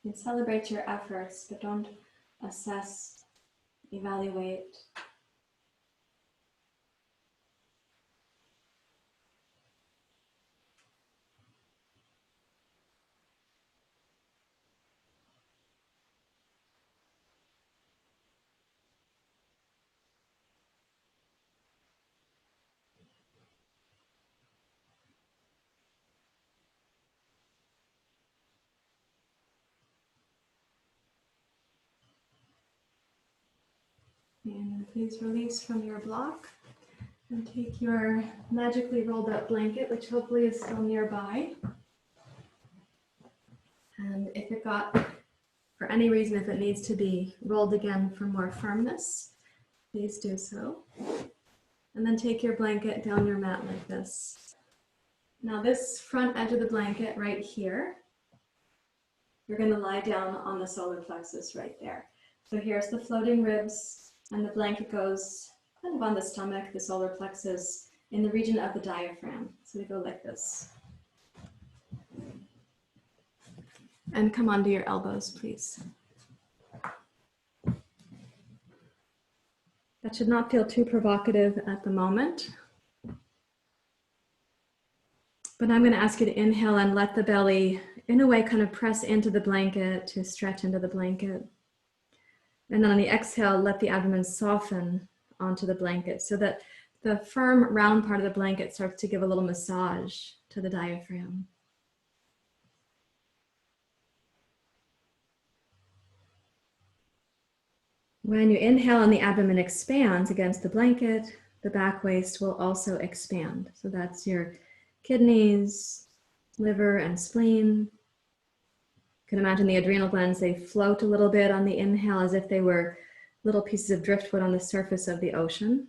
You celebrate your efforts, but don't assess, evaluate. And please release from your block and take your magically rolled up blanket, which hopefully is still nearby. And if it got, for any reason, if it needs to be rolled again for more firmness, please do so. And then take your blanket down your mat like this. Now this front edge of the blanket right here, you're going to lie down on the solar plexus right there. So here's the floating ribs, and the blanket goes kind of on the stomach, the solar plexus, in the region of the diaphragm. So we go like this. And come onto your elbows, please. That should not feel too provocative at the moment. But I'm going to ask you to inhale and let the belly, in a way, kind of press into the blanket, to stretch into the blanket. And then on the exhale, let the abdomen soften onto the blanket so that the firm, round part of the blanket starts to give a little massage to the diaphragm. When you inhale and the abdomen expands against the blanket, the back waist will also expand. So that's your kidneys, liver, and spleen. You can imagine the adrenal glands, they float a little bit on the inhale as if they were little pieces of driftwood on the surface of the ocean.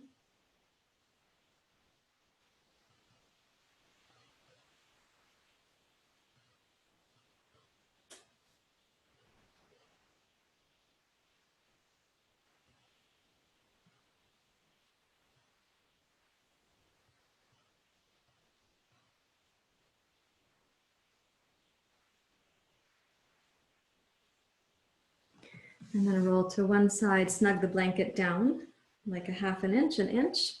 And then roll to one side, snug the blanket down like a half an inch, an inch.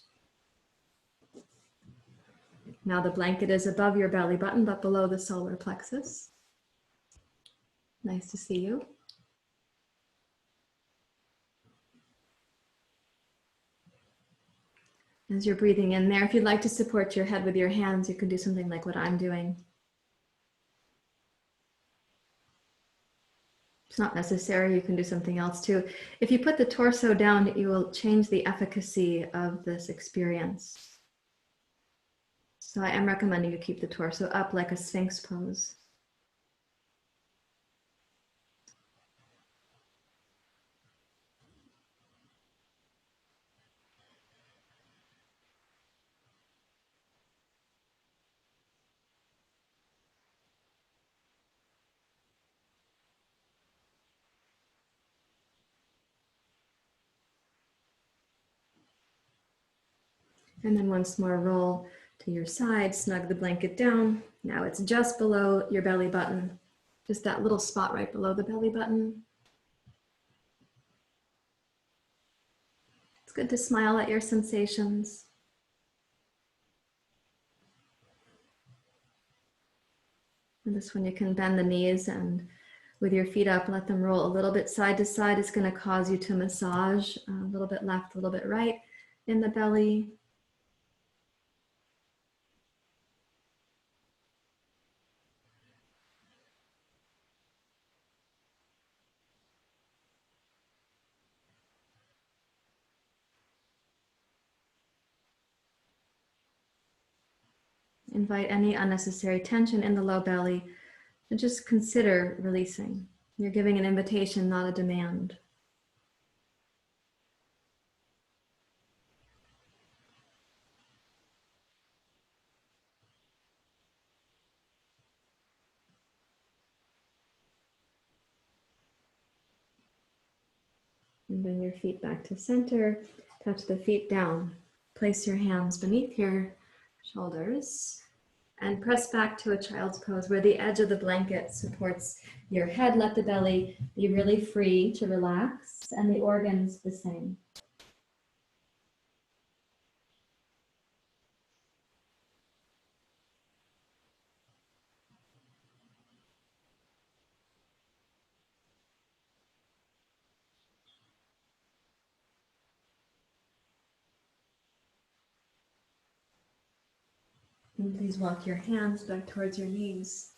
Now the blanket is above your belly button, but below the solar plexus. Nice to see you. As you're breathing in there, if you'd like to support your head with your hands, you can do something like what I'm doing. It's not necessary, you can do something else too. If you put the torso down, you will change the efficacy of this experience. So I am recommending you keep the torso up like a Sphinx pose. And then once more, roll to your side, snug the blanket down. Now it's just below your belly button, just that little spot right below the belly button. It's good to smile at your sensations. And this one you can bend the knees and with your feet up, let them roll a little bit side to side. It's going to cause you to massage a little bit left, a little bit right in the belly. Invite any unnecessary tension in the low belly and just consider releasing. You're giving an invitation, not a demand. And bring your feet back to center. Touch the feet down. Place your hands beneath your shoulders and press back to a child's pose where the edge of the blanket supports your head. Let the belly be really free to relax and the organs the same. And please walk your hands back towards your knees.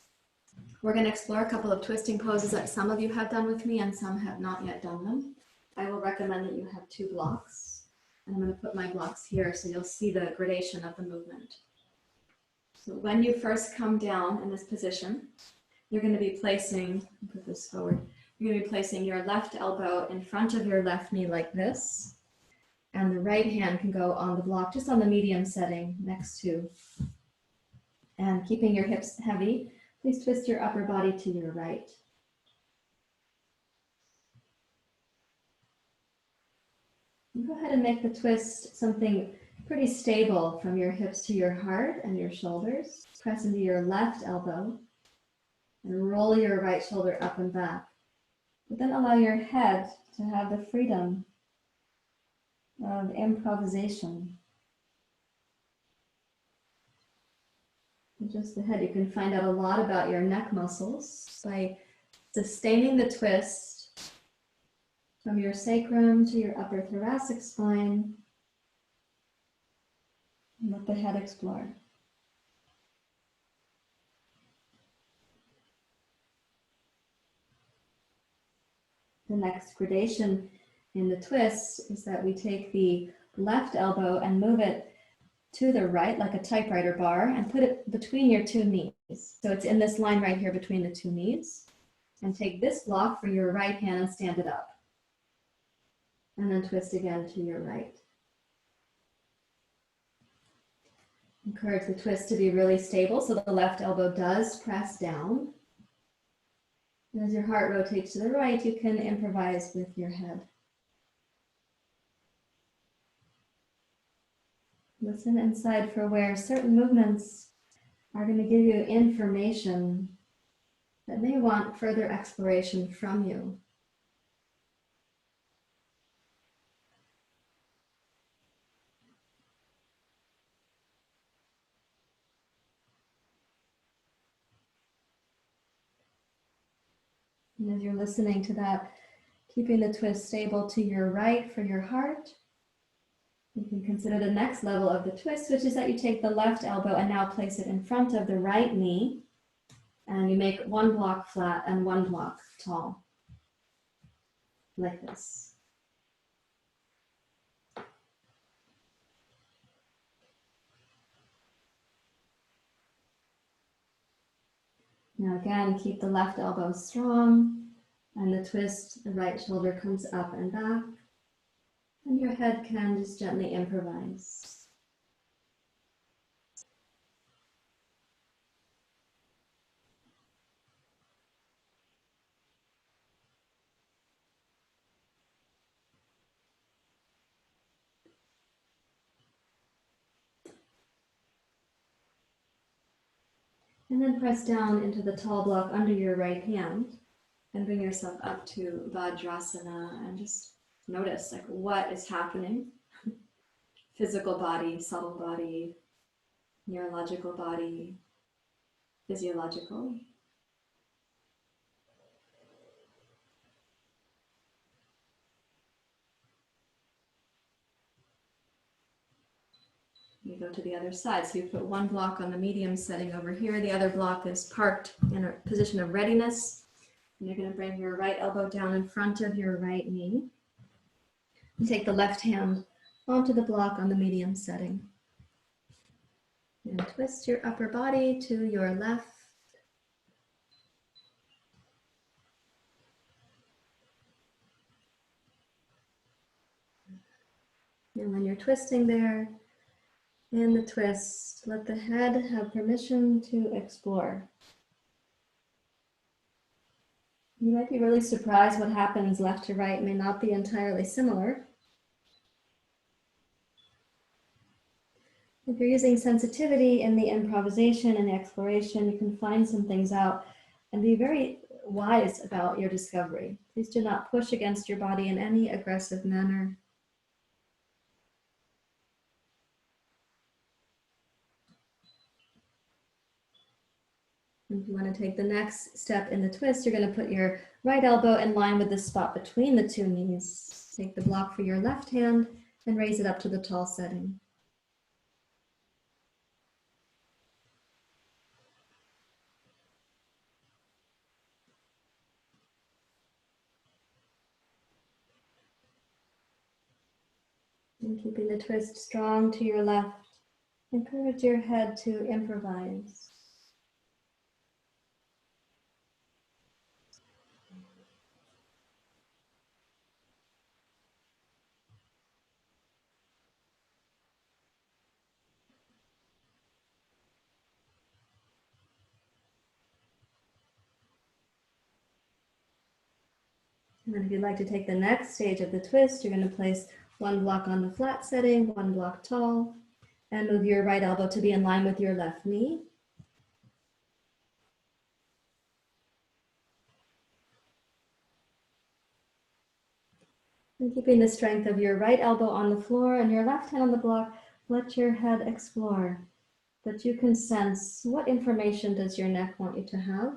We're going to explore a couple of twisting poses that some of you have done with me and some have not yet done them. I will recommend that you have 2 blocks. And I'm going to put my blocks here so you'll see the gradation of the movement. So when you first come down in this position, you're going to be placing, put this forward, you're going to be placing your left elbow in front of your left knee like this. And the right hand can go on the block, just on the medium setting next to. And keeping your hips heavy, please twist your upper body to your right. And go ahead and make the twist something pretty stable from your hips to your heart and your shoulders. Press into your left elbow and roll your right shoulder up and back. But then allow your head to have the freedom of improvisation. And just the head, you can find out a lot about your neck muscles by sustaining the twist from your sacrum to your upper thoracic spine. And let the head explore. The next gradation in the twist is that we take the left elbow and move it to the right like a typewriter bar and put it between your two knees. So it's in this line right here between the two knees. And take this block for your right hand and stand it up. And then twist again to your right. Encourage the twist to be really stable so the left elbow does press down. And as your heart rotates to the right, you can improvise with your head. Listen inside for where certain movements are going to give you information that may want further exploration from you. And as you're listening to that, keeping the twist stable to your right for your heart, you can consider the next level of the twist, which is that you take the left elbow and now place it in front of the right knee, and you make one block flat and one block tall, like this. Now again, keep the left elbow strong, and the twist, the right shoulder comes up and back, and your head can just gently improvise. And then press down into the tall block under your right hand and bring yourself up to Vajrasana and just notice like what is happening. Physical body, subtle body, neurological body, physiological. You go to the other side. So you put one block on the medium setting over here. The other block is parked in a position of readiness. And you're going to bring your right elbow down in front of your right knee. And take the left hand onto the block on the medium setting. And twist your upper body to your left. And when you're twisting there, in the twist, let the head have permission to explore. You might be really surprised what happens left to right may not be entirely similar. If you're using sensitivity in the improvisation and the exploration, you can find some things out and be very wise about your discovery. Please do not push against your body in any aggressive manner. If you want to take the next step in the twist, you're going to put your right elbow in line with the spot between the two knees. Take the block for your left hand and raise it up to the tall setting. And keeping the twist strong to your left, encourage your head to improvise. And then if you'd like to take the next stage of the twist, you're going to place one block on the flat setting, one block tall, and move your right elbow to be in line with your left knee. And keeping the strength of your right elbow on the floor and your left hand on the block, let your head explore. That you can sense what information does your neck want you to have.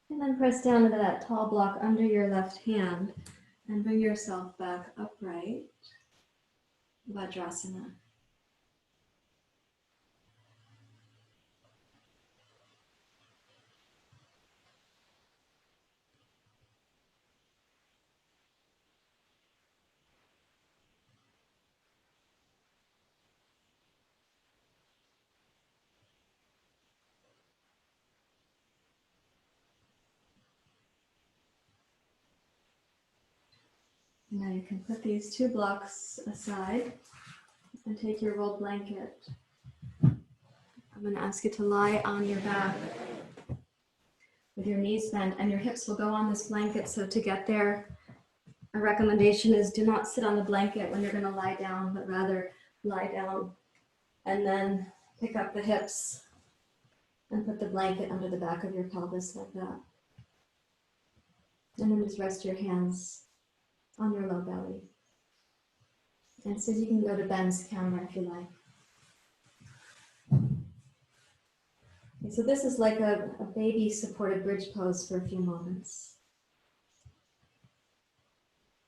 And then press down into that tall block under your left hand and bring yourself back upright. Vajrasana. Now you can put these two blocks aside and take your rolled blanket. I'm going to ask you to lie on your back with your knees bent, and your hips will go on this blanket. So to get there, a recommendation is do not sit on the blanket when you're going to lie down, but rather lie down and then pick up the hips and put the blanket under the back of your pelvis like that. And then just rest your hands on your low belly. And so you can go to Ben's camera if you like. Okay, so this is like a baby supported bridge pose for a few moments.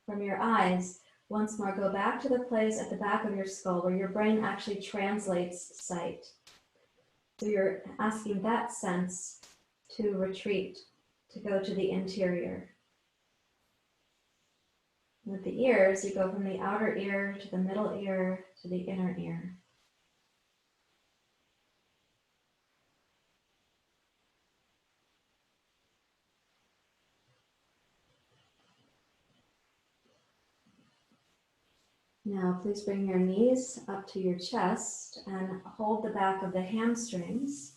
From your eyes, once more go back to the place at the back of your skull where your brain actually translates sight. So you're asking that sense to retreat, to go to the interior. With the ears, you go from the outer ear to the middle ear to the inner ear. Now, please bring your knees up to your chest and hold the back of the hamstrings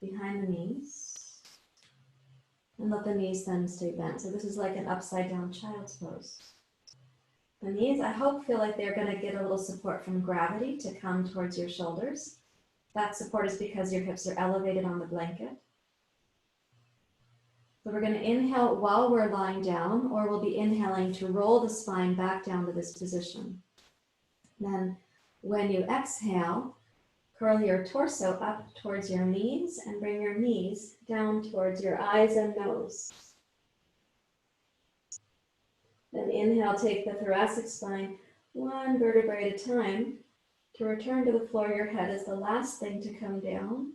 behind the knees. And let the knees then stay bent. So this is like an upside down child's pose. The knees, I hope, feel like they're going to get a little support from gravity to come towards your shoulders. That support is because your hips are elevated on the blanket. So we're going to inhale while we're lying down, or we'll be inhaling to roll the spine back down to this position. Then when you exhale, curl your torso up towards your knees and bring your knees down towards your eyes and nose. Then inhale, take the thoracic spine one vertebrae at a time to return to the floor. Your head is the last thing to come down.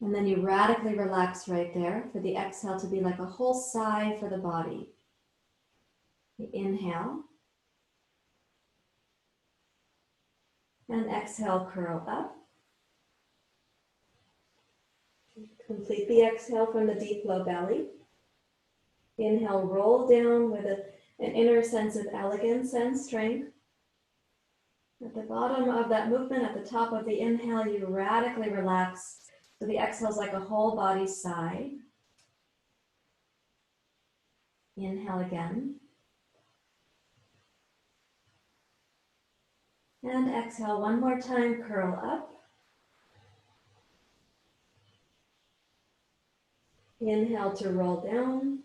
And then you radically relax right there for the exhale to be like a whole sigh for the body. You inhale. And exhale, curl up. Complete the exhale from the deep low belly. Inhale, roll down with an inner sense of elegance and strength. At the bottom of that movement, at the top of the inhale, you radically relax. So the exhale is like a whole body sigh. Inhale again. And exhale one more time, curl up. Inhale to roll down.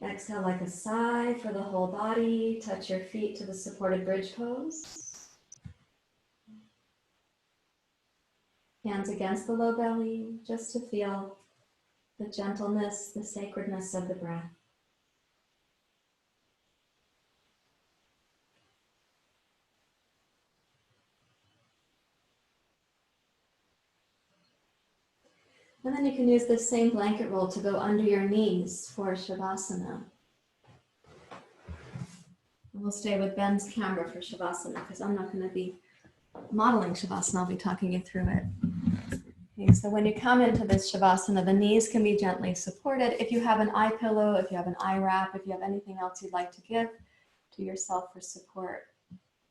Exhale like a sigh for the whole body. Touch your feet to the supported bridge pose. Hands against the low belly, just to feel the gentleness, the sacredness of the breath. And then you can use this same blanket roll to go under your knees for Shavasana. And we'll stay with Ben's camera for Shavasana because I'm not going to be modeling Shavasana. I'll be talking you through it. Okay, so when you come into this Shavasana, the knees can be gently supported. If you have an eye pillow, if you have an eye wrap, if you have anything else you'd like to give to yourself for support,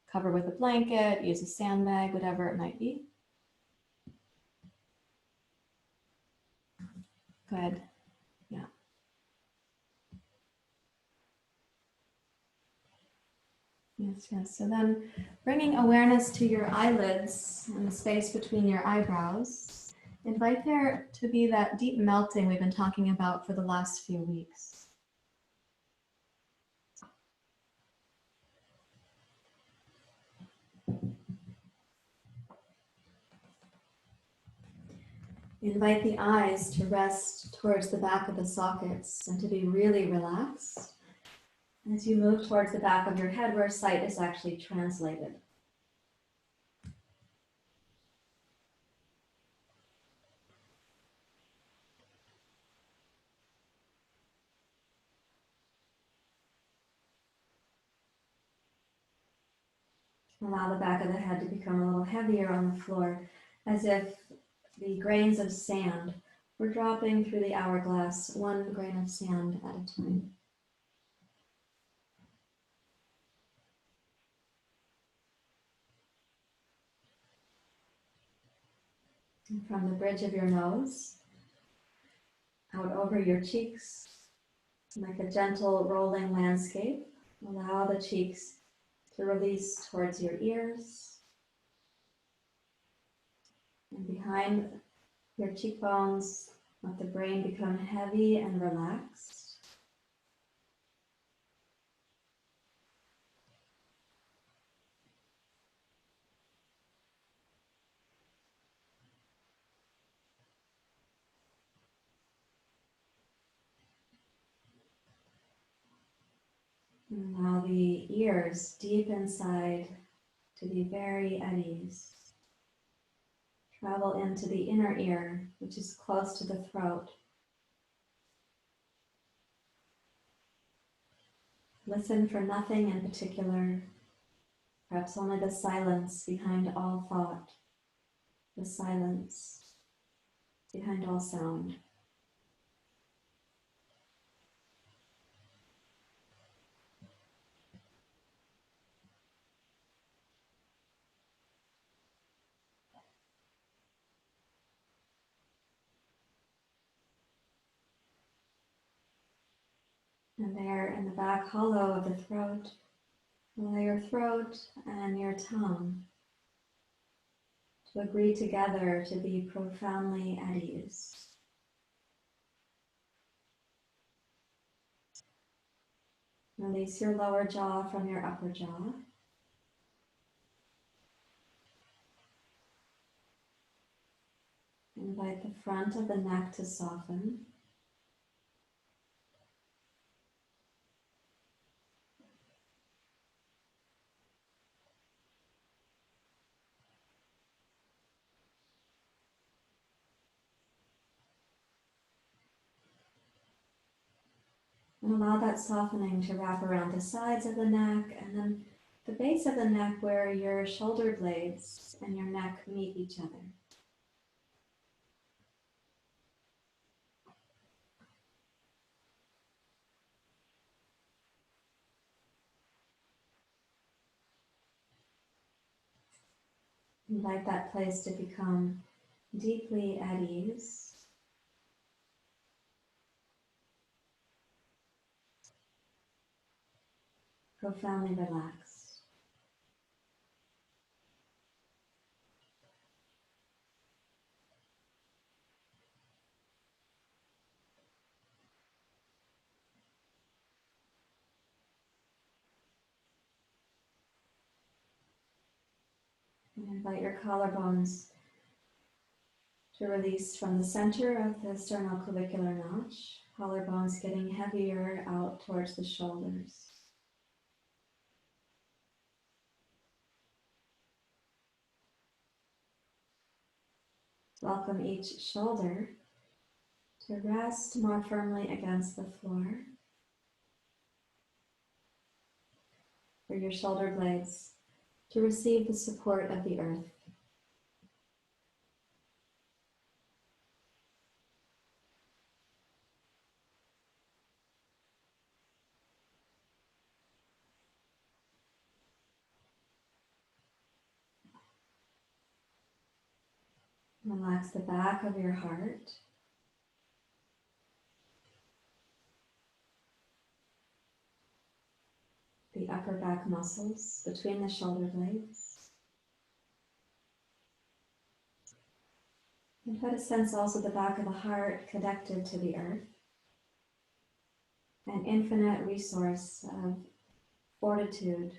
cover with a blanket, use a sandbag, whatever it might be. Good. Yeah. Yes, yes. So then bringing awareness to your eyelids and the space between your eyebrows, invite there to be that deep melting we've been talking about for the last few weeks. Invite the eyes to rest towards the back of the sockets and to be really relaxed as you move towards the back of your head where sight is actually translated. Allow the back of the head to become a little heavier on the floor, as if the grains of sand were dropping through the hourglass, one grain of sand at a time. And from the bridge of your nose, out over your cheeks, like a gentle rolling landscape, allow the cheeks to release towards your ears. And behind your cheekbones, let the brain become heavy and relaxed. And allow the ears deep inside to be very at ease. Travel into the inner ear, which is close to the throat. Listen for nothing in particular, perhaps only the silence behind all thought, the silence behind all sound. And there in the back hollow of the throat, allow your throat and your tongue to agree together to be profoundly at ease. Release your lower jaw from your upper jaw. Invite the front of the neck to soften. And allow that softening to wrap around the sides of the neck and then the base of the neck where your shoulder blades and your neck meet each other. Invite that place to become deeply at ease. Profoundly relaxed. And invite your collarbones to release from the center of the sternoclavicular notch. Collarbones getting heavier out towards the shoulders. Welcome each shoulder to rest more firmly against the floor. For your shoulder blades to receive the support of the earth. Relax the back of your heart. The upper back muscles between the shoulder blades. And try to sense also the back of the heart connected to the earth. An infinite resource of fortitude,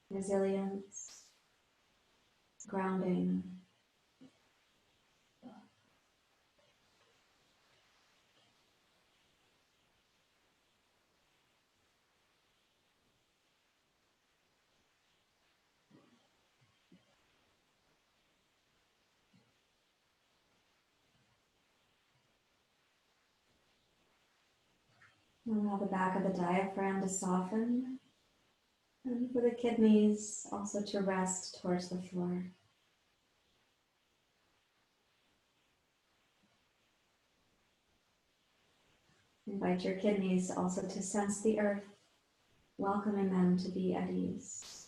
resilience, grounding. Allow the back of the diaphragm to soften, and for the kidneys also to rest towards the floor. Invite your kidneys also to sense the earth, welcoming them to be at ease.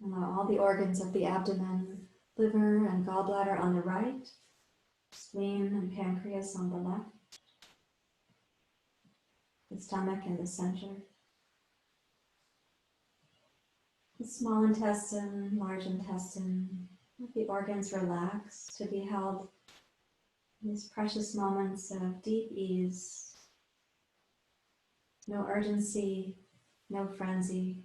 Allow all the organs of the abdomen, liver and gallbladder on the right, spleen and pancreas on the left, the stomach in the center, the small intestine, large intestine, let the organs relax to be held in these precious moments of deep ease, no urgency, no frenzy.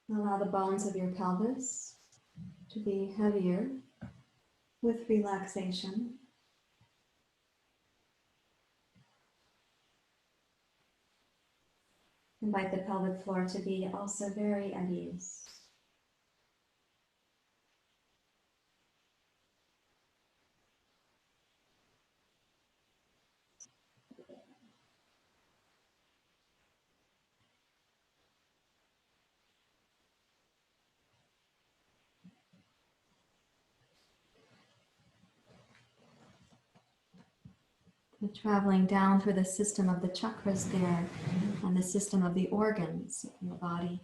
Allow the bones of your pelvis to be heavier with relaxation. Invite the pelvic floor to be also very at ease. We're traveling down through the system of the chakras there and the system of the organs in the body.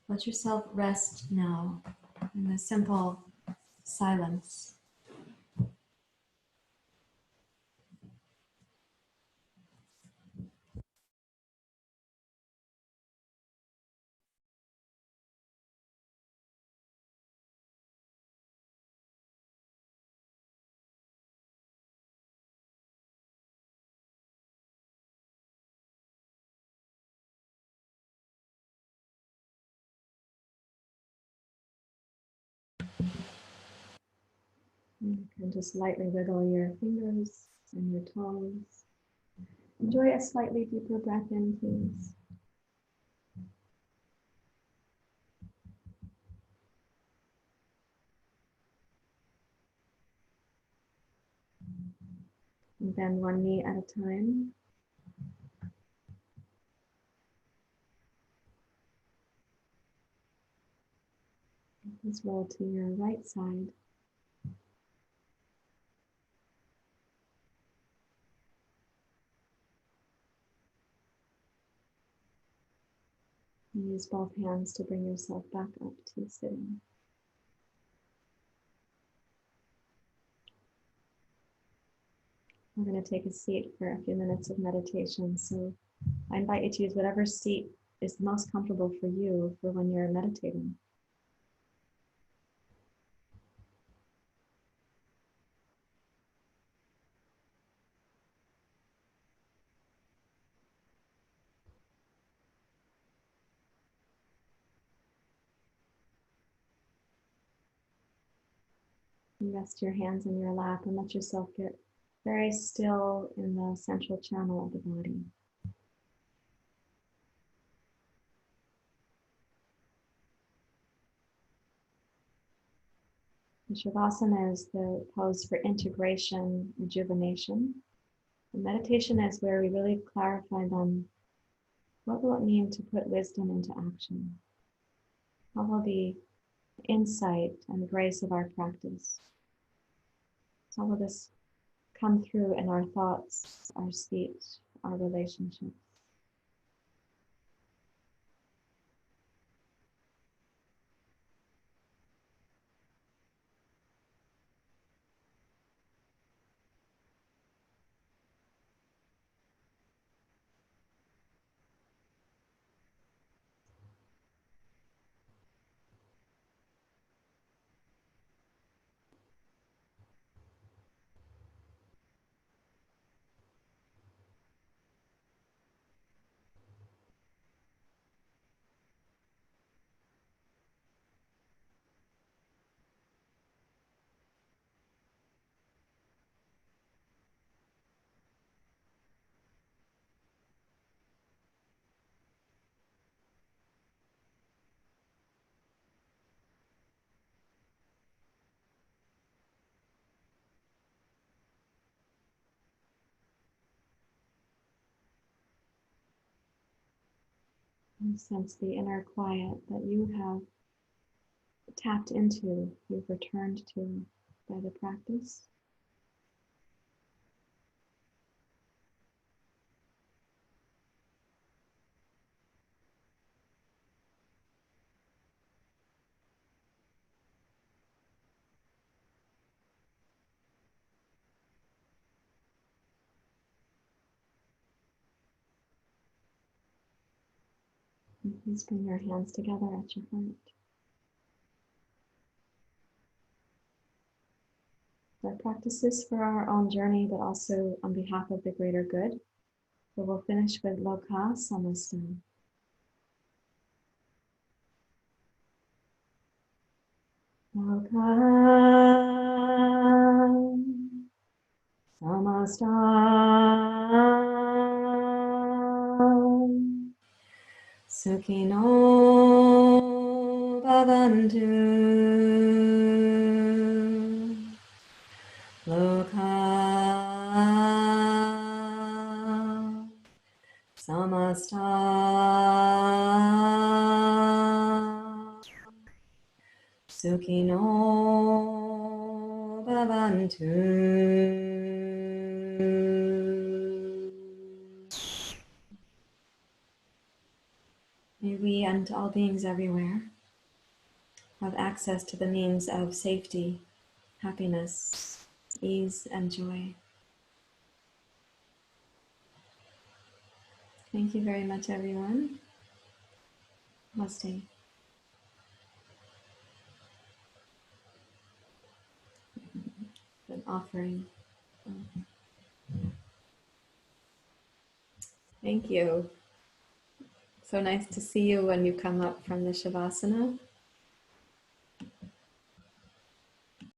Let yourself rest now in the simple silence. You can just lightly wiggle your fingers and your toes. Enjoy a slightly deeper breath in, please. And bend one knee at a time. Let's roll to your right side. And use both hands to bring yourself back up to sitting. We're going to take a seat for a few minutes of meditation. So I invite you to use whatever seat is the most comfortable for you for when you're meditating. Rest your hands in your lap and let yourself get very still in the central channel of the body. The Shavasana is the pose for integration, rejuvenation. The meditation is where we really clarify then what will it mean to put wisdom into action? How will the insight and grace of our practice, how will this come through in our thoughts, our speech, our relationships? And sense the inner quiet that you have tapped into, you've returned to by the practice. And please bring your hands together at your heart. Our practice is for our own journey, but also on behalf of the greater good. So we'll finish with Loka Samasta. Loka Samasta Sukhino Bhavantu Loka Samasta Sukhino Bhavantu. May we and all beings everywhere have access to the means of safety, happiness, ease, and joy. Thank you very much, everyone. Namaste. An offering. Thank you. So nice to see you when you come up from the Shavasana.